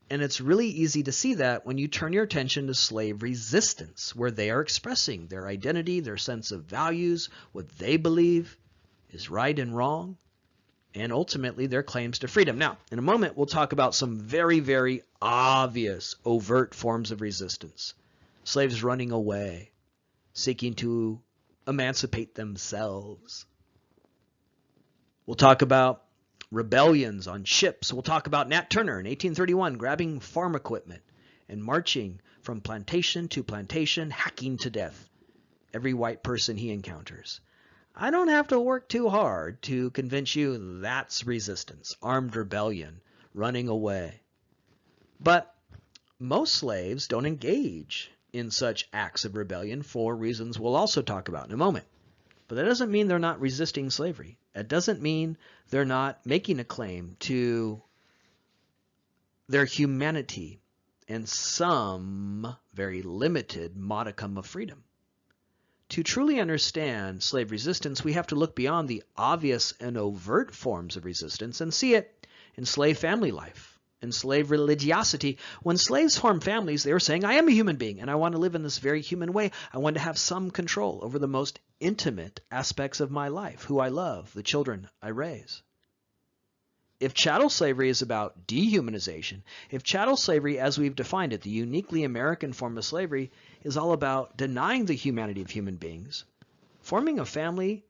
And it's really easy to see that when you turn your attention to slave resistance, where they are expressing their identity, their sense of values, what they believe is right and wrong, and ultimately their claims to freedom. Now, in a moment, we'll talk about some very, very obvious, overt forms of resistance. Slaves running away, seeking to emancipate themselves. We'll talk about rebellions on ships. We'll talk about Nat Turner in 1831 grabbing farm equipment and marching from plantation to plantation, hacking to death every white person he encounters. I don't have to work too hard to convince you that's resistance, armed rebellion, running away. But most slaves don't engage in such acts of rebellion for reasons we'll also talk about in a moment. But that doesn't mean they're not resisting slavery. It doesn't mean they're not making a claim to their humanity and some very limited modicum of freedom. To truly understand slave resistance, we have to look beyond the obvious and overt forms of resistance and see it in slave family life, in slave religiosity. When slaves formed families, they were saying, I am a human being and I want to live in this very human way. I want to have some control over the most intimate aspects of my life, who I love, the children I raise. If chattel slavery is about dehumanization, if chattel slavery as we've defined it, the uniquely American form of slavery, is all about denying the humanity of human beings, forming a family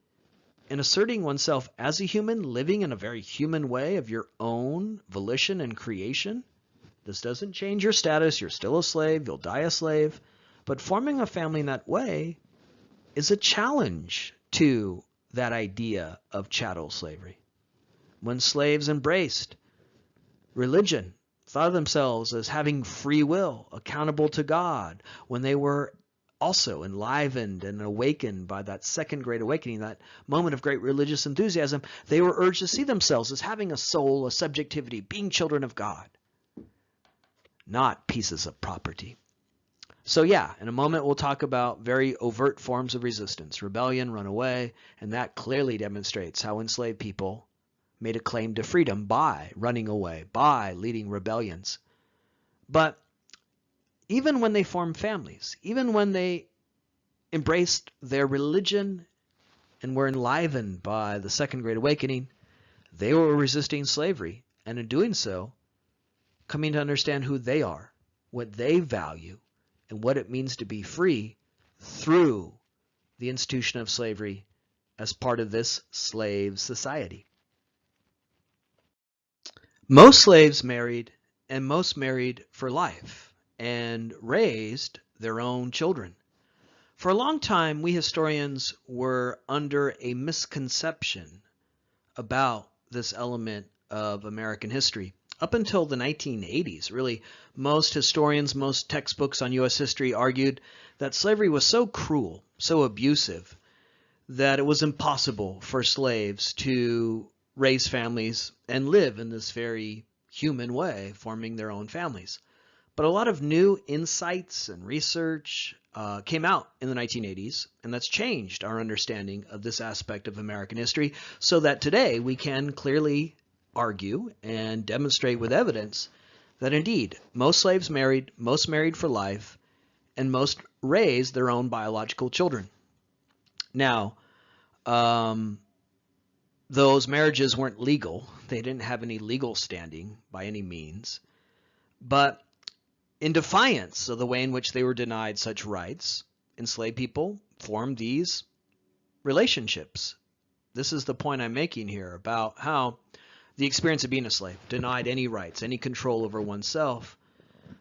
and asserting oneself as a human, living in a very human way of your own volition and creation. This doesn't change your status. You're still a slave. You'll die a slave. But forming a family in that way is a challenge to that idea of chattel slavery. When slaves embraced religion, thought of themselves as having free will, accountable to God, when they were also enlivened and awakened by that second great awakening, that moment of great religious enthusiasm, they were urged to see themselves as having a soul, a subjectivity, being children of God, not pieces of property. So yeah, in a moment we'll talk about very overt forms of resistance, rebellion, runaway, and that clearly demonstrates how enslaved people made a claim to freedom by running away, by leading rebellions. But even when they formed families, even when they embraced their religion and were enlivened by the Second Great Awakening, they were resisting slavery, and in doing so, coming to understand who they are, what they value, and what it means to be free through the institution of slavery as part of this slave society. Most slaves married, and most married for life, and raised their own children. For a long time, we historians were under a misconception about this element of American history. Up until the 1980s, really, most historians, most textbooks on U.S. history argued that slavery was so cruel, so abusive, that it was impossible for slaves to raise families and live in this very human way, forming their own families. But a lot of new insights and research came out in the 1980s, and that's changed our understanding of this aspect of American history, so that today we can clearly argue and demonstrate with evidence that indeed most slaves married, most married for life, and most raised their own biological children. Now, those marriages weren't legal. They didn't have any legal standing by any means. But in defiance of the way in which they were denied such rights, enslaved people formed these relationships. This is the point I'm making here about how the experience of being a slave denied any rights, any control over oneself.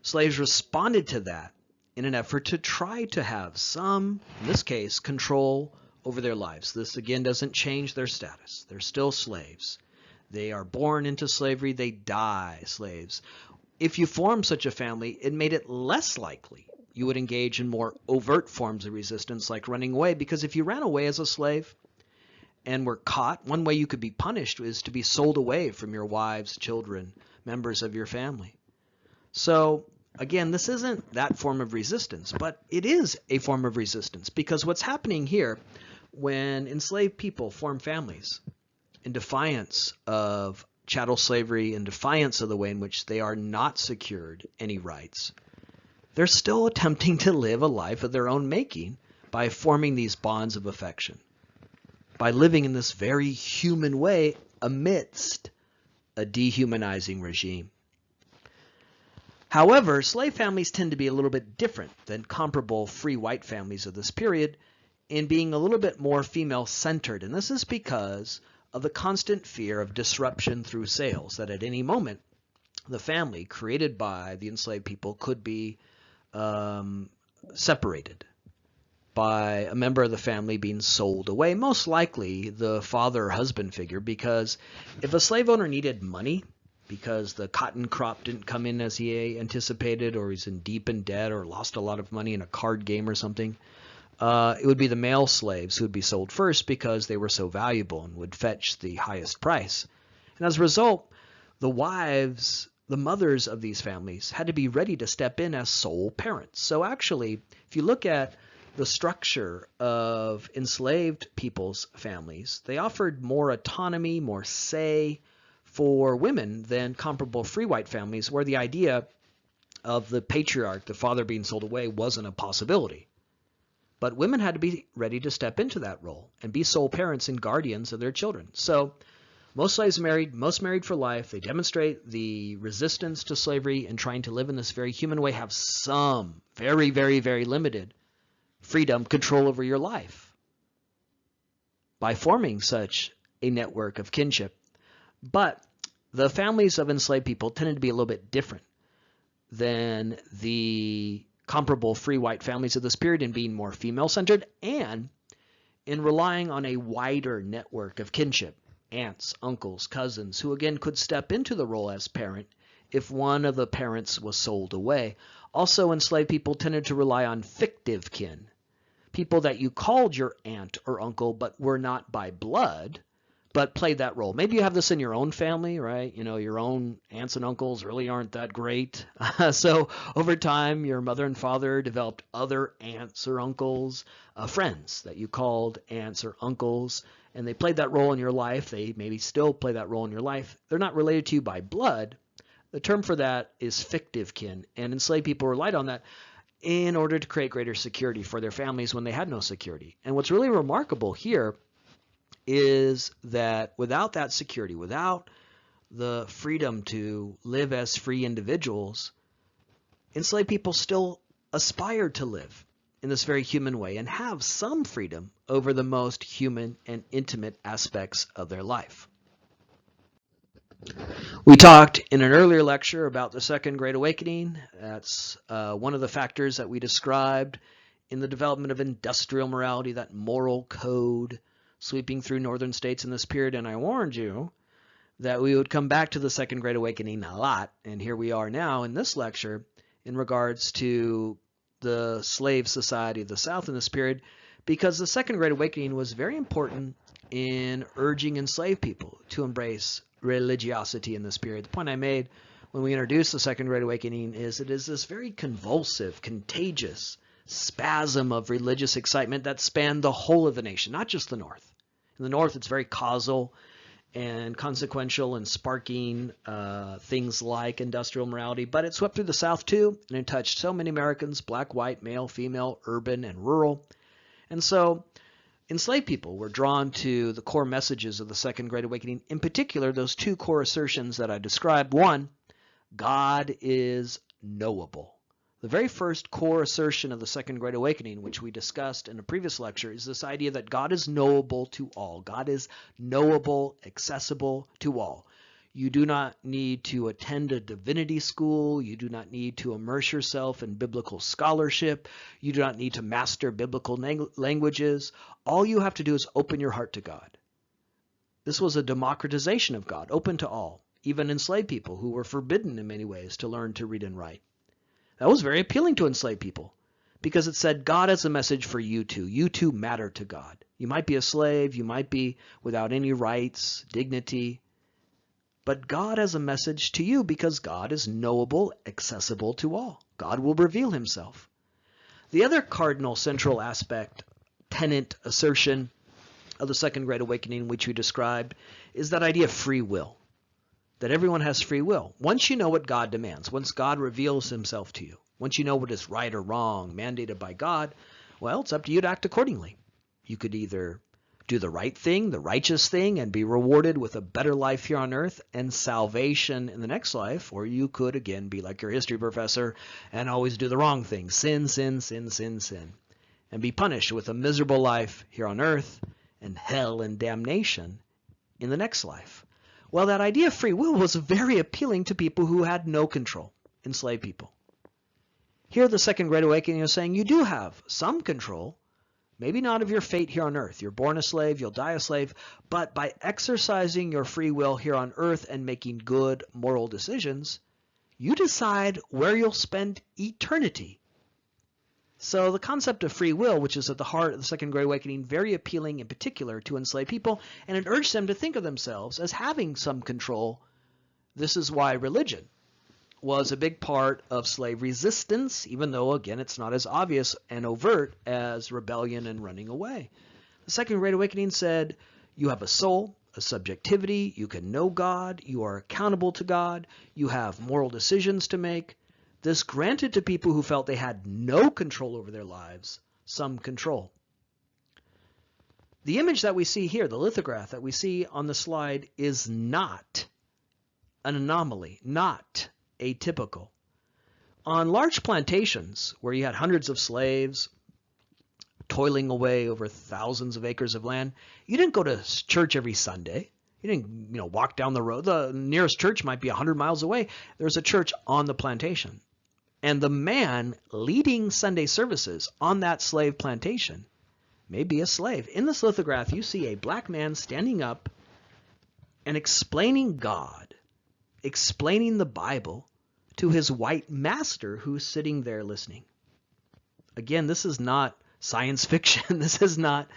Slaves responded to that in an effort to try to have some, in this case, control over their lives. This again doesn't change their status. They're still slaves. They are born into slavery. They die slaves. If you form such a family, it made it less likely you would engage in more overt forms of resistance like running away, because if you ran away as a slave and were caught, one way you could be punished is to be sold away from your wives, children, members of your family. So again, this isn't that form of resistance, but it is a form of resistance, because what's happening here when enslaved people form families in defiance of chattel slavery, in defiance of the way in which they are not secured any rights, they're still attempting to live a life of their own making by forming these bonds of affection, by living in this very human way amidst a dehumanizing regime. However, slave families tend to be a little bit different than comparable free white families of this period in being a little bit more female-centered, and this is because of the constant fear of disruption through sales, that at any moment the family created by the enslaved people could be separated by a member of the family being sold away, most likely the father or husband figure, because if a slave owner needed money because the cotton crop didn't come in as he anticipated, or he's in deep in debt, or lost a lot of money in a card game or something, it would be the male slaves who would be sold first because they were so valuable and would fetch the highest price. And as a result, the wives, the mothers of these families, had to be ready to step in as sole parents. So actually, if you look at the structure of enslaved people's families, they offered more autonomy, more say for women than comparable free white families, where the idea of the patriarch, the father being sold away, wasn't a possibility. But women had to be ready to step into that role and be sole parents and guardians of their children. So most slaves married, most married for life. They demonstrate the resistance to slavery and trying to live in this very human way, have some very, very, very limited freedom, control over your life by forming such a network of kinship. But the families of enslaved people tended to be a little bit different than the comparable free white families of this period in being more female-centered and in relying on a wider network of kinship, aunts, uncles, cousins, who again could step into the role as parent if one of the parents was sold away. Also, enslaved people tended to rely on fictive kin, people that you called your aunt or uncle but were not by blood, but played that role. Maybe you have this in your own family, right? You know, your own aunts and uncles really aren't that great. So over time, your mother and father developed other aunts or uncles, friends that you called aunts or uncles, and they played that role in your life. They maybe still play that role in your life. They're not related to you by blood. The term for that is fictive kin, and enslaved people relied on that in order to create greater security for their families when they had no security. And what's really remarkable here is that without that security, without the freedom to live as free individuals, enslaved people still aspired to live in this very human way and have some freedom over the most human and intimate aspects of their life. We talked in an earlier lecture about the Second Great Awakening. That's one of the factors that we described in the development of industrial morality, that moral code sweeping through northern states in this period, and I warned you that we would come back to the Second Great Awakening a lot, and here we are now in this lecture in regards to the slave society of the South in this period, because the Second Great Awakening was very important in urging enslaved people to embrace religiosity in this period. The point I made when we introduced the Second Great Awakening is it is this very convulsive, contagious spasm of religious excitement that spanned the whole of the nation, not just the North. In the North, it's very causal and consequential and sparking things like industrial morality, but it swept through the South too, and it touched so many Americans, black, white, male, female, urban, and rural. And so enslaved people were drawn to the core messages of the Second Great Awakening, in particular, those two core assertions that I described. One, God is knowable. The very first core assertion of the Second Great Awakening, which we discussed in a previous lecture, is this idea that God is knowable to all. God is knowable, accessible to all. You do not need to attend a divinity school. You do not need to immerse yourself in biblical scholarship. You do not need to master biblical languages. All you have to do is open your heart to God. This was a democratization of God, open to all, even enslaved people who were forbidden in many ways to learn to read and write. That was very appealing to enslaved people because it said God has a message for you too. You too matter to God. You might be a slave. You might be without any rights, dignity. But God has a message to you because God is knowable, accessible to all. God will reveal himself. The other cardinal central aspect, tenet, assertion of the Second Great Awakening, which we described, is that idea of free will. That everyone has free will. Once you know what God demands, once God reveals himself to you, once you know what is right or wrong, mandated by God, well, it's up to you to act accordingly. You could either do the right thing, the righteous thing, and be rewarded with a better life here on earth and salvation in the next life, or you could, again, be like your history professor and always do the wrong thing. Sin, sin, sin, sin, sin. And be punished with a miserable life here on earth and hell and damnation in the next life. Well, that idea of free will was very appealing to people who had no control, enslaved people. Here, the Second Great Awakening is saying you do have some control, maybe not of your fate here on earth. You're born a slave, you'll die a slave, but by exercising your free will here on earth and making good moral decisions, you decide where you'll spend eternity. So the concept of free will, which is at the heart of the Second Great Awakening, very appealing in particular to enslaved people, and it urged them to think of themselves as having some control. This is why religion was a big part of slave resistance, even though, again, it's not as obvious and overt as rebellion and running away. The Second Great Awakening said, you have a soul, a subjectivity, you can know God, you are accountable to God, you have moral decisions to make. This granted to people who felt they had no control over their lives some control. The image that we see here, the lithograph that we see on the slide, is not an anomaly, not atypical. On large plantations where you had hundreds of slaves, toiling away over thousands of acres of land. You didn't go to church every Sunday. You didn't, walk down the road. The nearest church might be 100 miles away. There's a church on the plantation. And the man leading Sunday services on that slave plantation may be a slave. In this lithograph, you see a black man standing up and explaining God, explaining the Bible to his white master who's sitting there listening. Again, this is not science fiction. This is not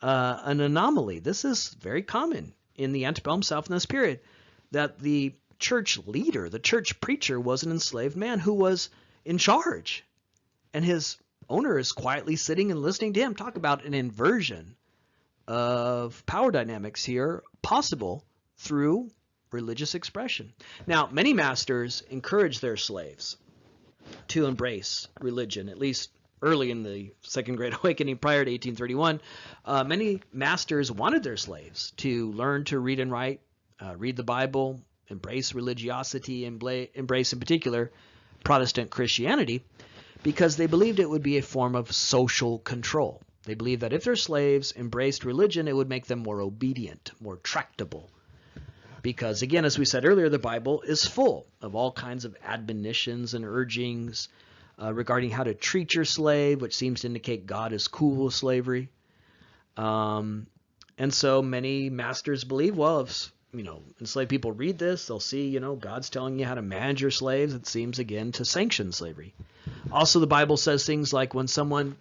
an anomaly. This is very common in the antebellum South in this period, that the church leader, the church preacher, was an enslaved man who was in charge. And his owner is quietly sitting and listening to him. Talk about an inversion of power dynamics here, possible through religious expression. Now, many masters encourage their slaves to embrace religion, at least early in the Second Great Awakening prior to 1831. Many masters wanted their slaves to learn to read and write, read the Bible, embrace religiosity, embrace in particular Protestant Christianity, because they believed it would be a form of social control. They believed that if their slaves embraced religion, it would make them more obedient, more tractable. Because, again, as we said earlier, the Bible is full of all kinds of admonitions and urgings regarding how to treat your slave, which seems to indicate God is cool with slavery. And so many masters believe, well, if enslaved people read this, they'll see, God's telling you how to manage your slaves. It seems, again, to sanction slavery. Also, the Bible says things like when someone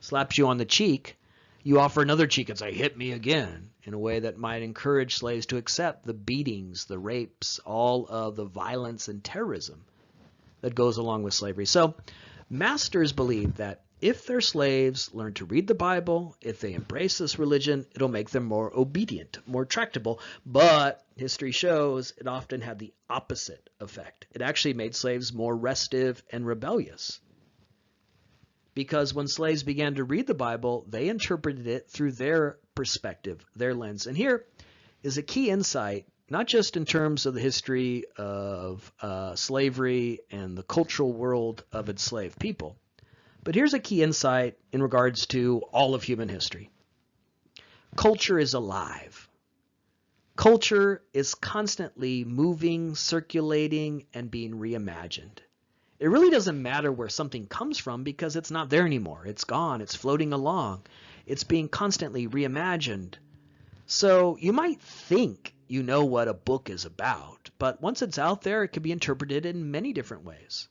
slaps you on the cheek, you offer another cheek and say, hit me again, in a way that might encourage slaves to accept the beatings, the rapes, all of the violence and terrorism that goes along with slavery. So masters believe that if their slaves learn to read the Bible, if they embrace this religion, it'll make them more obedient, more tractable. But history shows it often had the opposite effect. It actually made slaves more restive and rebellious. Because when slaves began to read the Bible, they interpreted it through their perspective, their lens. And here is a key insight, not just in terms of the history of slavery and the cultural world of enslaved people, but here's a key insight in regards to all of human history. Culture is alive. Culture is constantly moving, circulating, and being reimagined. It really doesn't matter where something comes from because it's not there anymore. It's gone. It's floating along. It's being constantly reimagined. So you might think you know what a book is about, but once it's out there, it can be interpreted in many different ways.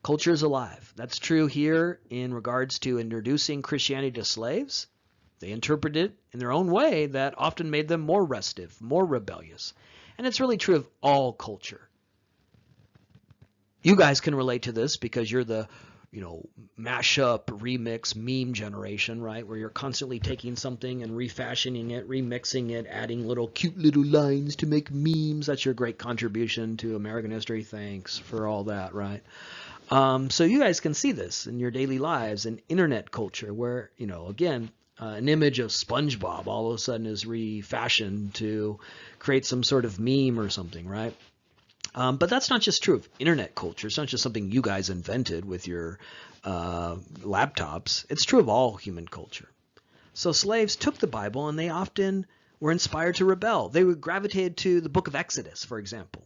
Culture is alive. That's true here in regards to introducing Christianity to slaves. They interpreted it in their own way that often made them more restive, more rebellious. And it's really true of all culture. You guys can relate to this because you're the, mashup, remix, meme generation, right? Where you're constantly taking something and refashioning it, remixing it, adding cute little lines to make memes. That's your great contribution to American history. Thanks for all that, right? So you guys can see this in your daily lives in internet culture where, again, an image of SpongeBob all of a sudden is refashioned to create some sort of meme or something, right? But that's not just true of internet culture. It's not just something you guys invented with your laptops. It's true of all human culture. So slaves took the Bible and they often were inspired to rebel. They would gravitate to the book of Exodus, for example.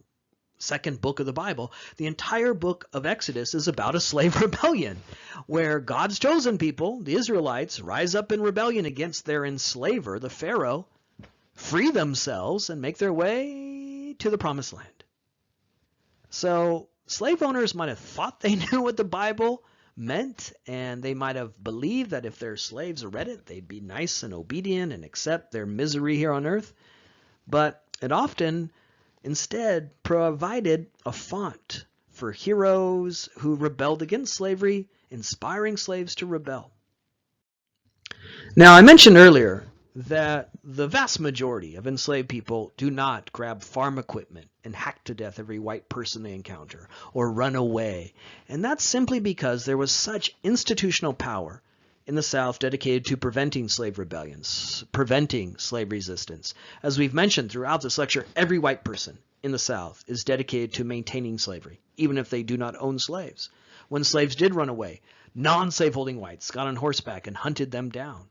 Second book of the Bible. The entire book of Exodus is about a slave rebellion where God's chosen people, the Israelites, rise up in rebellion against their enslaver, the Pharaoh, free themselves and make their way to the promised land. So slave owners might have thought they knew what the Bible meant, and they might have believed that if their slaves read it, they'd be nice and obedient and accept their misery here on earth. But it often instead provided a font for heroes who rebelled against slavery, inspiring slaves to rebel. Now, I mentioned earlier that the vast majority of enslaved people do not grab farm equipment and hack to death every white person they encounter or run away. And that's simply because there was such institutional power in the South dedicated to preventing slave rebellions, preventing slave resistance. As we've mentioned throughout this lecture, every white person in the South is dedicated to maintaining slavery, even if they do not own slaves. When slaves did run away, non-slaveholding whites got on horseback and hunted them down.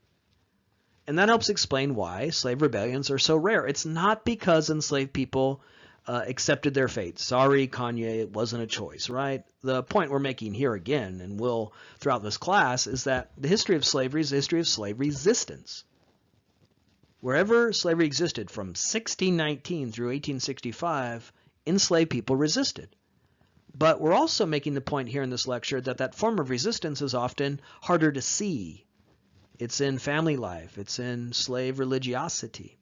And that helps explain why slave rebellions are so rare. It's not because enslaved people accepted their fate. Sorry, Kanye, it wasn't a choice, right? The point we're making here again, and will throughout this class, is that the history of slavery is the history of slave resistance. Wherever slavery existed from 1619 through 1865, enslaved people resisted. But we're also making the point here in this lecture that that form of resistance is often harder to see. It's in family life. It's in slave religiosity.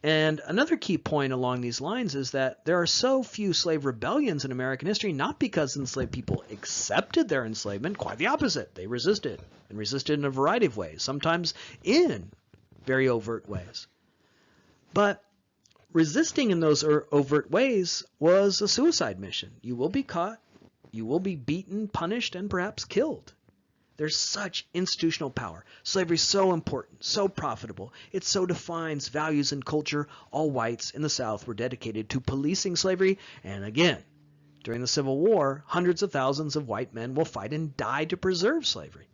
And another key point along these lines is that there are so few slave rebellions in American history, not because enslaved people accepted their enslavement, quite the opposite. They resisted, and resisted in a variety of ways, sometimes in very overt ways. But resisting in those overt ways was a suicide mission. You will be caught, you will be beaten, punished, and perhaps killed. There's such institutional power. Slavery is so important, so profitable. It so defines values and culture. All whites in the South were dedicated to policing slavery. And again, during the Civil War, hundreds of thousands of white men will fight and die to preserve slavery.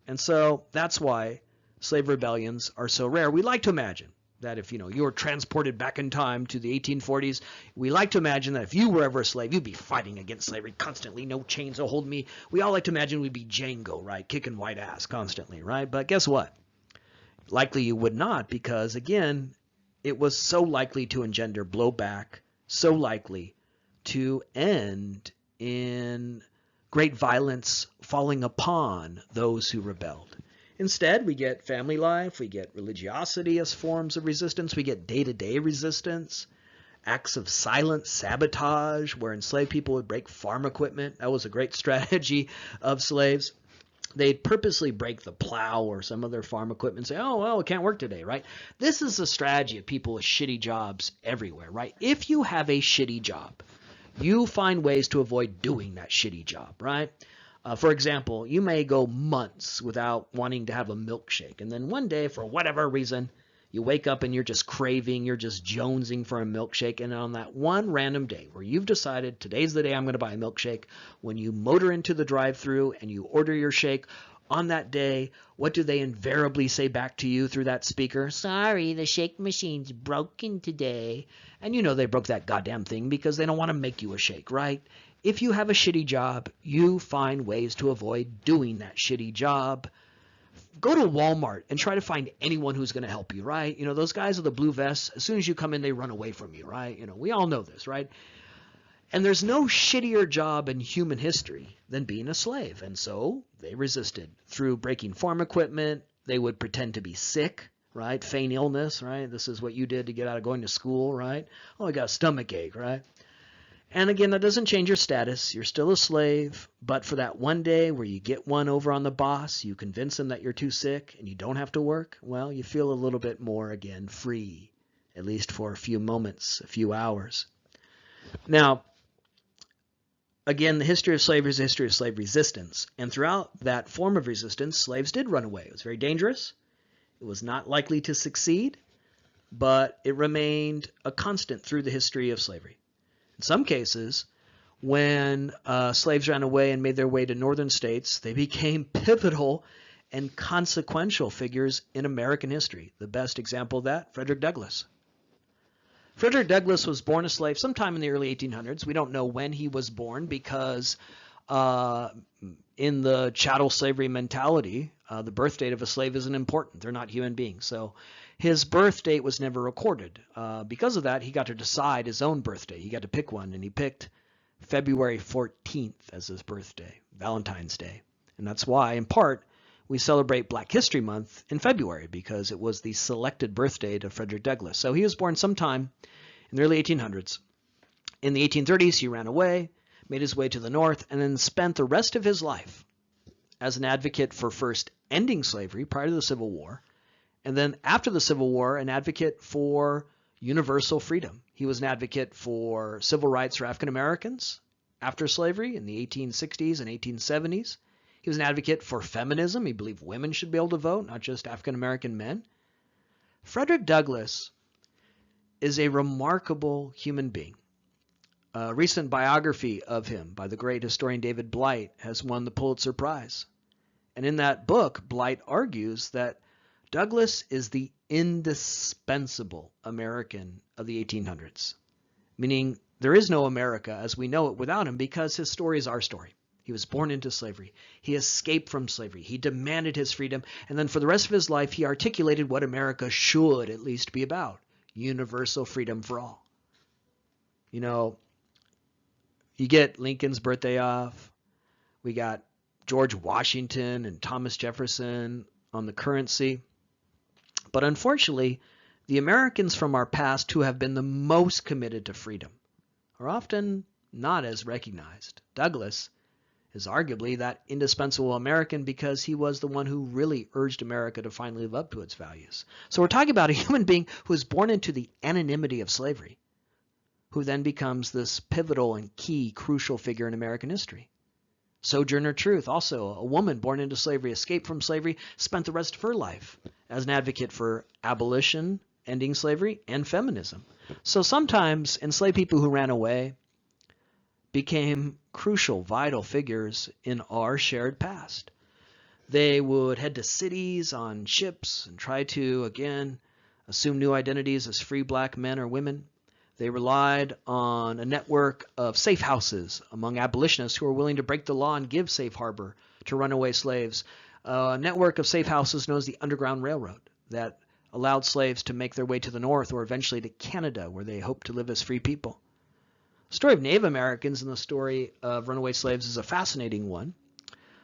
And so that's why slave rebellions are so rare. We like to imagine that if you were transported back in time to the 1840s, we like to imagine that if you were ever a slave, you'd be fighting against slavery constantly. No chains will hold me. We all like to imagine we'd be Django, right? Kicking white ass constantly, right? But guess what? Likely you would not, because again, it was so likely to engender blowback, so likely to end in great violence falling upon those who rebelled. Instead, we get family life, we get religiosity as forms of resistance, we get day-to-day resistance, acts of silent sabotage where enslaved people would break farm equipment. That was a great strategy of slaves. They'd purposely break the plow or some other farm equipment and say, oh, well, it can't work today, right? This is a strategy of people with shitty jobs everywhere, right? If you have a shitty job, you find ways to avoid doing that shitty job, right? For example, you may go months without wanting to have a milkshake. And then one day, for whatever reason, you wake up and you're just craving, you're just jonesing for a milkshake. And on that one random day where you've decided today's the day I'm going to buy a milkshake, when you motor into the drive-thru and you order your shake, on that day, what do they invariably say back to you through that speaker? Sorry, the shake machine's broken today. And you know they broke that goddamn thing because they don't want to make you a shake, right? If you have a shitty job, you find ways to avoid doing that shitty job. Go to Walmart and try to find anyone who's going to help you, right? Those guys with the blue vests, as soon as you come in, they run away from you, right? We all know this, right? And there's no shittier job in human history than being a slave. And so they resisted through breaking farm equipment. They would pretend to be sick, right? Feign illness, right? This is what you did to get out of going to school, right? Oh, I got a stomach ache, right? And again, that doesn't change your status. You're still a slave, but for that one day where you get one over on the boss, you convince him that you're too sick and you don't have to work, well, you feel a little bit more, again, free, at least for a few moments, a few hours. Now, again, the history of slavery is the history of slave resistance. And throughout that form of resistance, slaves did run away. It was very dangerous. It was not likely to succeed, but it remained a constant through the history of slavery. In some cases, when slaves ran away and made their way to northern states, they became pivotal and consequential figures in American history. The best example of that, Frederick Douglass. Frederick Douglass was born a slave sometime in the early 1800s. We don't know when he was born because in the chattel slavery mentality, the birth date of a slave isn't important. They're not human beings. So his birth date was never recorded. Because of that, he got to decide his own birthday. He got to pick one, and he picked February 14th as his birthday, Valentine's Day. And that's why, in part, we celebrate Black History Month in February, because it was the selected birth date of Frederick Douglass. So he was born sometime in the early 1800s. In the 1830s, he ran away, made his way to the north, and then spent the rest of his life as an advocate for first ending slavery prior to the Civil War, and then after the Civil War, an advocate for universal freedom. He was an advocate for civil rights for African Americans after slavery in the 1860s and 1870s. He was an advocate for feminism. He believed women should be able to vote, not just African American men. Frederick Douglass is a remarkable human being. A recent biography of him by the great historian David Blight has won the Pulitzer Prize. And in that book, Blight argues that Douglas is the indispensable American of the 1800s, meaning there is no America as we know it without him, because his story is our story. He was born into slavery. He escaped from slavery. He demanded his freedom. And then for the rest of his life, he articulated what America should at least be about: universal freedom for all. You know, you get Lincoln's birthday off. We got George Washington and Thomas Jefferson on the currency. But unfortunately, the Americans from our past who have been the most committed to freedom are often not as recognized. Douglas is arguably that indispensable American because he was the one who really urged America to finally live up to its values. So we're talking about a human being who was born into the anonymity of slavery, who then becomes this pivotal and key, crucial figure in American history. Sojourner Truth, also a woman born into slavery, escaped from slavery, spent the rest of her life as an advocate for abolition, ending slavery, and feminism. So sometimes enslaved people who ran away became crucial, vital figures in our shared past. They would head to cities on ships and try to, again, assume new identities as free black men or women. They relied on a network of safe houses among abolitionists who were willing to break the law and give safe harbor to runaway slaves. A network of safe houses known as the Underground Railroad that allowed slaves to make their way to the north or eventually to Canada, where they hoped to live as free people. The story of Native Americans and the story of runaway slaves is a fascinating one.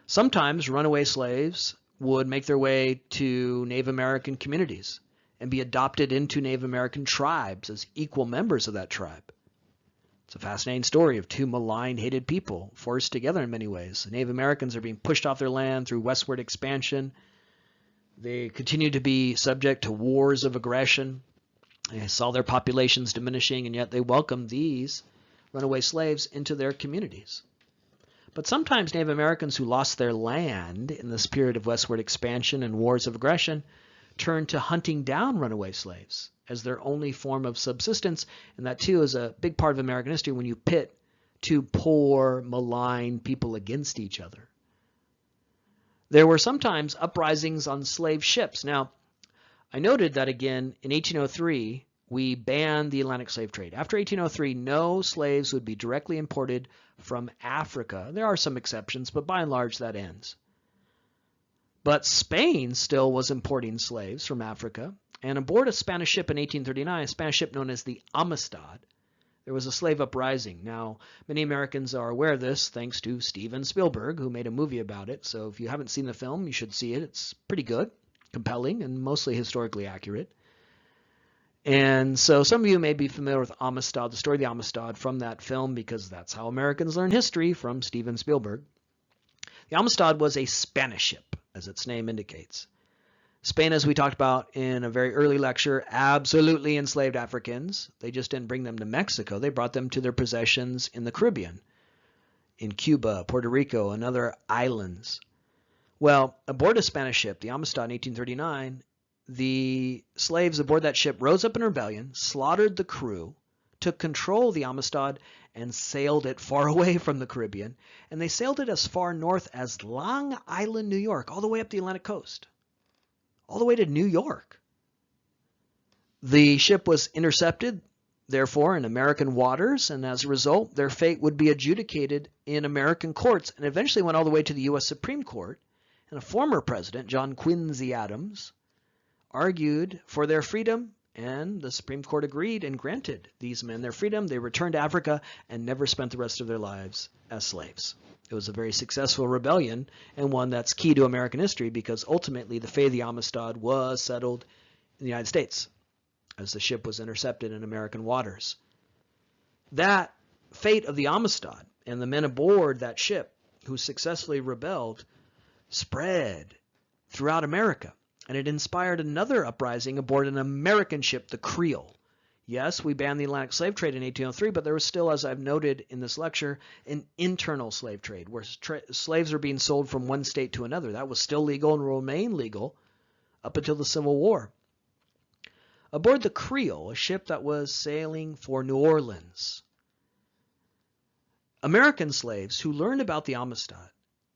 Sometimes runaway slaves would make their way to Native American communities and be adopted into Native American tribes as equal members of that tribe. It's a fascinating story of two maligned, hated people forced together in many ways. The Native Americans are being pushed off their land through westward expansion. They continue to be subject to wars of aggression. They saw their populations diminishing, and yet they welcomed these runaway slaves into their communities. But sometimes Native Americans who lost their land in this period of westward expansion and wars of aggression turned to hunting down runaway slaves as their only form of subsistence. And that, too, is a big part of American history when you pit two poor, maligned people against each other. There were sometimes uprisings on slave ships. Now, I noted that, again, in 1803, we banned the Atlantic slave trade. After 1803, no slaves would be directly imported from Africa. There are some exceptions, but by and large, that ends. But Spain still was importing slaves from Africa, and aboard a Spanish ship in 1839, a Spanish ship known as the Amistad, there was a slave uprising. Now, many Americans are aware of this thanks to Steven Spielberg, who made a movie about it. So if you haven't seen the film, you should see it. It's pretty good, compelling, and mostly historically accurate. And so some of you may be familiar with Amistad, the story of the Amistad from that film, because that's how Americans learn history, from Steven Spielberg. The Amistad was a Spanish ship, as its name indicates. Spain, as we talked about in a very early lecture, absolutely enslaved Africans. They just didn't bring them to Mexico. They brought them to their possessions in the Caribbean, in Cuba, Puerto Rico, and other islands. Well, aboard a Spanish ship, the Amistad in 1839, the slaves aboard that ship rose up in rebellion, slaughtered the crew, took control of the Amistad, and sailed it far away from the Caribbean. And they sailed it as far north as Long Island, New York, all the way up the Atlantic coast, all the way to New York. The ship was intercepted, therefore, in American waters, and as a result, their fate would be adjudicated in American courts, and eventually went all the way to the U.S. Supreme Court. And a former president, John Quincy Adams, argued for their freedom, and the Supreme Court agreed and granted these men their freedom. They returned to Africa and never spent the rest of their lives as slaves. It was a very successful rebellion, and one that's key to American history, because ultimately the fate of the Amistad was settled in the United States as the ship was intercepted in American waters. That fate of the Amistad and the men aboard that ship who successfully rebelled spread throughout America. And it inspired another uprising aboard an American ship, the Creole. Yes, we banned the Atlantic slave trade in 1803, but there was still, as I've noted in this lecture, an internal slave trade where slaves are being sold from one state to another. That was still legal and will remain legal up until the Civil War. Aboard the Creole, a ship that was sailing for New Orleans, American slaves who learned about the Amistad,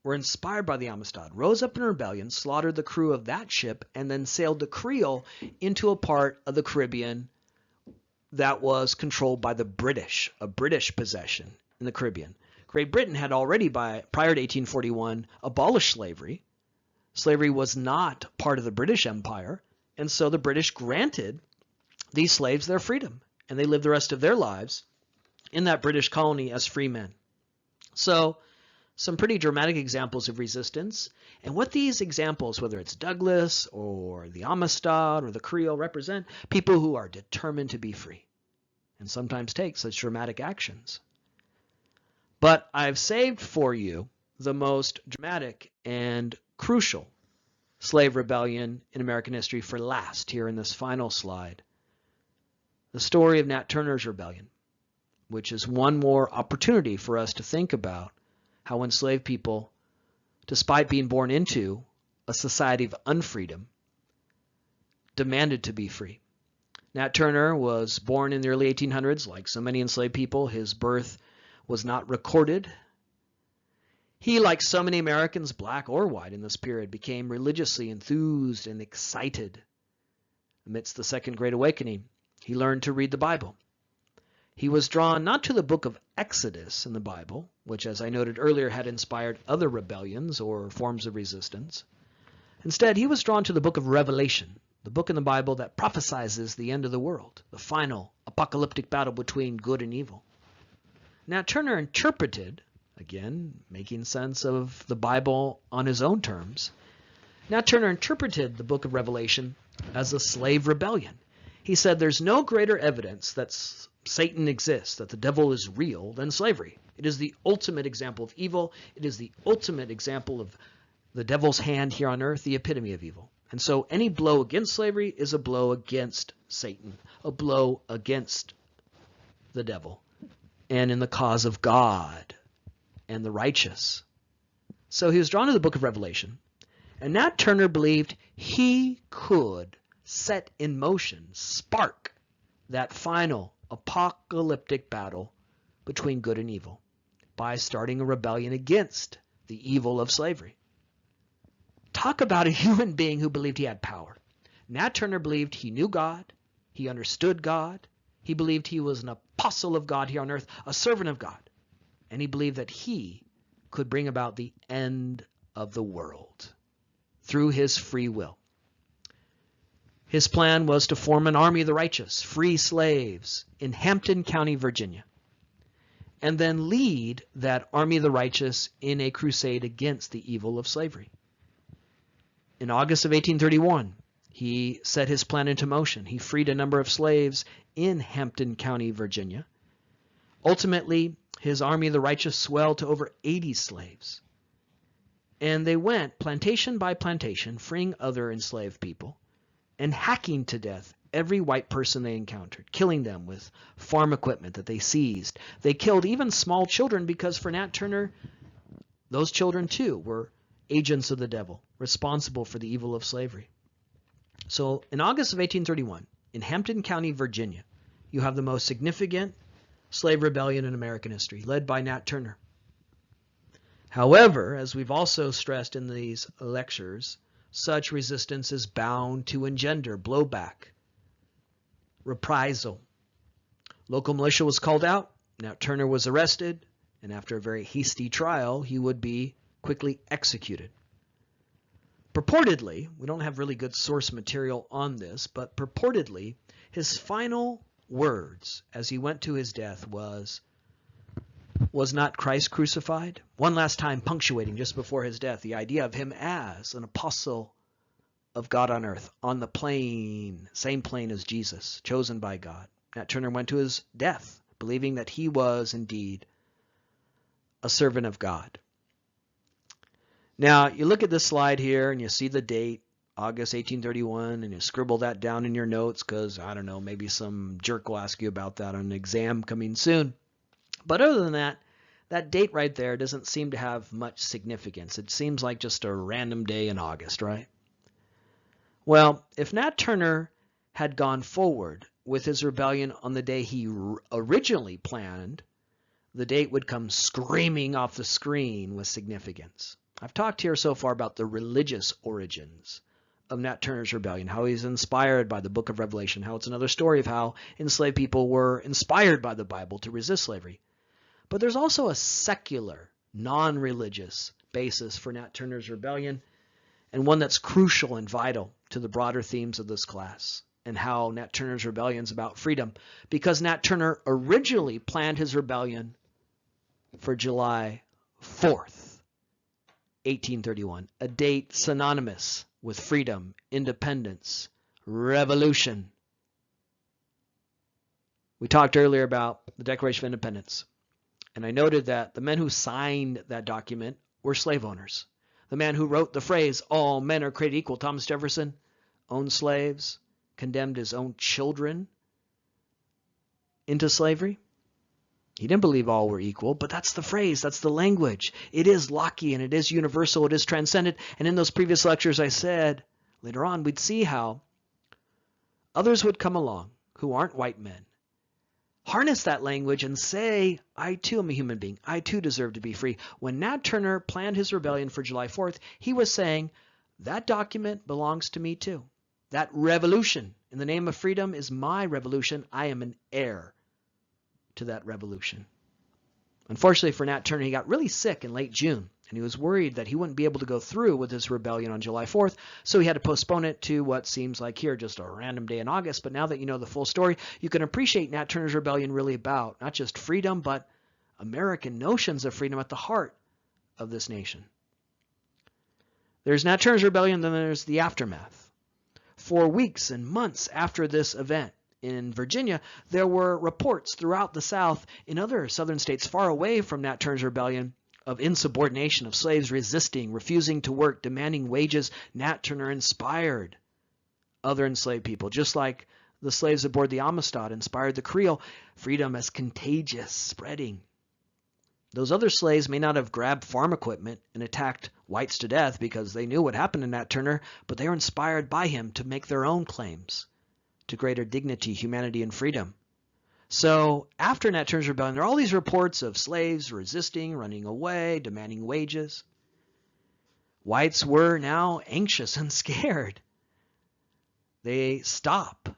were inspired by the Amistad, rose up in rebellion, slaughtered the crew of that ship, and then sailed the Creole into a part of the Caribbean that was controlled by the British, a British possession in the Caribbean. Great Britain had already, prior to 1841, abolished slavery. Slavery was not part of the British Empire, and so the British granted these slaves their freedom, and they lived the rest of their lives in that British colony as free men. So, some pretty dramatic examples of resistance, and what these examples, whether it's Douglas or the Amistad or the Creole, represent people who are determined to be free and sometimes take such dramatic actions. But I've saved for you the most dramatic and crucial slave rebellion in American history for last here in this final slide. The story of Nat Turner's rebellion, which is one more opportunity for us to think about how enslaved people, despite being born into a society of unfreedom, demanded to be free. Nat Turner was born in the early 1800s. Like so many enslaved people, his birth was not recorded. He, like so many Americans, black or white in this period, became religiously enthused and excited amidst the Second Great Awakening. He learned to read the Bible. He was drawn not to the book of Exodus in the Bible, which, as I noted earlier, had inspired other rebellions or forms of resistance. Instead, he was drawn to the book of Revelation, the book in the Bible that prophesizes the end of the world, the final apocalyptic battle between good and evil. Nat Turner interpreted, again, making sense of the Bible on his own terms, Nat Turner interpreted the book of Revelation as a slave rebellion. He said there's no greater evidence that Satan exists, that the devil is real, than slavery. It is the ultimate example of evil. It is the ultimate example of the devil's hand here on earth, the epitome of evil. And so any blow against slavery is a blow against Satan, a blow against the devil, and in the cause of God and the righteous. So he was drawn to the book of Revelation, and Nat Turner believed he could set in motion, spark that final apocalyptic battle between good and evil by starting a rebellion against the evil of slavery. Talk about a human being who believed he had power. Nat Turner believed he knew God, he understood God, he believed he was an apostle of God here on earth, a servant of God, and he believed that he could bring about the end of the world through his free will. His plan was to form an army of the righteous, free slaves, in Hampton County, Virginia, and then lead that army of the righteous in a crusade against the evil of slavery. In August of 1831, he set his plan into motion. He freed a number of slaves in Hampton County, Virginia. Ultimately, his army of the righteous swelled to over 80 slaves. And they went plantation by plantation, freeing other enslaved people, and hacking to death every white person they encountered, killing them with farm equipment that they seized. They killed even small children because for Nat Turner, those children too were agents of the devil, responsible for the evil of slavery. So in August of 1831, in Hampton County, Virginia, you have the most significant slave rebellion in American history, led by Nat Turner. However, as we've also stressed in these lectures, such resistance is bound to engender blowback, reprisal. Local militia was called out, Nat Turner was arrested, and after a very hasty trial, he would be quickly executed. Purportedly, we don't have really good source material on this, but purportedly, his final words as he went to his death was not Christ crucified? One last time punctuating just before his death the idea of him as an apostle of God on earth, on the plane, same plane as Jesus, chosen by God. Nat Turner went to his death believing that he was indeed a servant of God. Now, you look at this slide here and you see the date, August 1831, and you scribble that down in your notes because, I don't know, maybe some jerk will ask you about that on an exam coming soon. But other than that, that date right there doesn't seem to have much significance. It seems like just a random day in August, right? Well, if Nat Turner had gone forward with his rebellion on the day he originally planned, the date would come screaming off the screen with significance. I've talked here so far about the religious origins of Nat Turner's rebellion, how he's inspired by the book of Revelation, how it's another story of how enslaved people were inspired by the Bible to resist slavery. But there's also a secular, non-religious basis for Nat Turner's rebellion, and one that's crucial and vital to the broader themes of this class, and how Nat Turner's rebellion is about freedom, because Nat Turner originally planned his rebellion for July 4th, 1831, a date synonymous with freedom, independence, revolution. We talked earlier about the Declaration of Independence, and I noted that the men who signed that document were slave owners. The man who wrote the phrase, "all men are created equal," Thomas Jefferson, owned slaves, condemned his own children into slavery. He didn't believe all were equal, but that's the phrase, that's the language. It is Lockean, it is universal, it is transcendent. And in those previous lectures I said, later on, we'd see how others would come along who aren't white men, harness that language and say, I too am a human being. I too deserve to be free. When Nat Turner planned his rebellion for July 4th, he was saying, that document belongs to me too. That revolution in the name of freedom is my revolution. I am an heir to that revolution. Unfortunately for Nat Turner, he got really sick in late June, and he was worried that he wouldn't be able to go through with his rebellion on July 4th, so he had to postpone it to what seems like here just a random day in August. But now that you know the full story, you can appreciate Nat Turner's rebellion really about not just freedom, but American notions of freedom at the heart of this nation. There's Nat Turner's rebellion, then there's the aftermath. For weeks and months after this event, in Virginia, there were reports throughout the South, in other southern states far away from Nat Turner's rebellion, of insubordination, of slaves resisting, refusing to work, demanding wages. Nat Turner inspired other enslaved people, just like the slaves aboard the Amistad inspired the Creole. Freedom as contagious, spreading. Those other slaves may not have grabbed farm equipment and attacked whites to death because they knew what happened to Nat Turner, but they were inspired by him to make their own claims to greater dignity, humanity, and freedom. So after Nat Turner's rebellion, there are all these reports of slaves resisting, running away, demanding wages. Whites were now anxious and scared. They stopped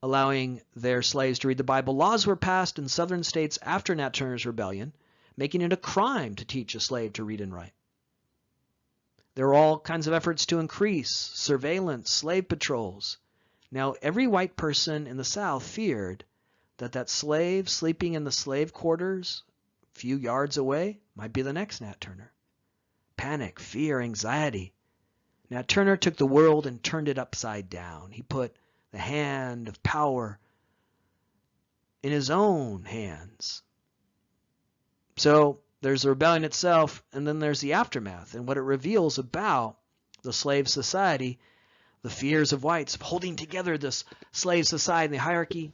allowing their slaves to read the Bible. Laws were passed in southern states after Nat Turner's rebellion, making it a crime to teach a slave to read and write. There were all kinds of efforts to increase surveillance, slave patrols. Now, every white person in the South feared that that slave sleeping in the slave quarters a few yards away might be the next Nat Turner. Panic, fear, anxiety. Nat Turner took the world and turned it upside down. He put the hand of power in his own hands. So there's the rebellion itself, and then there's the aftermath and what it reveals about the slave society, the fears of whites of holding together this slave society and the hierarchy,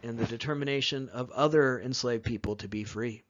and the determination of other enslaved people to be free.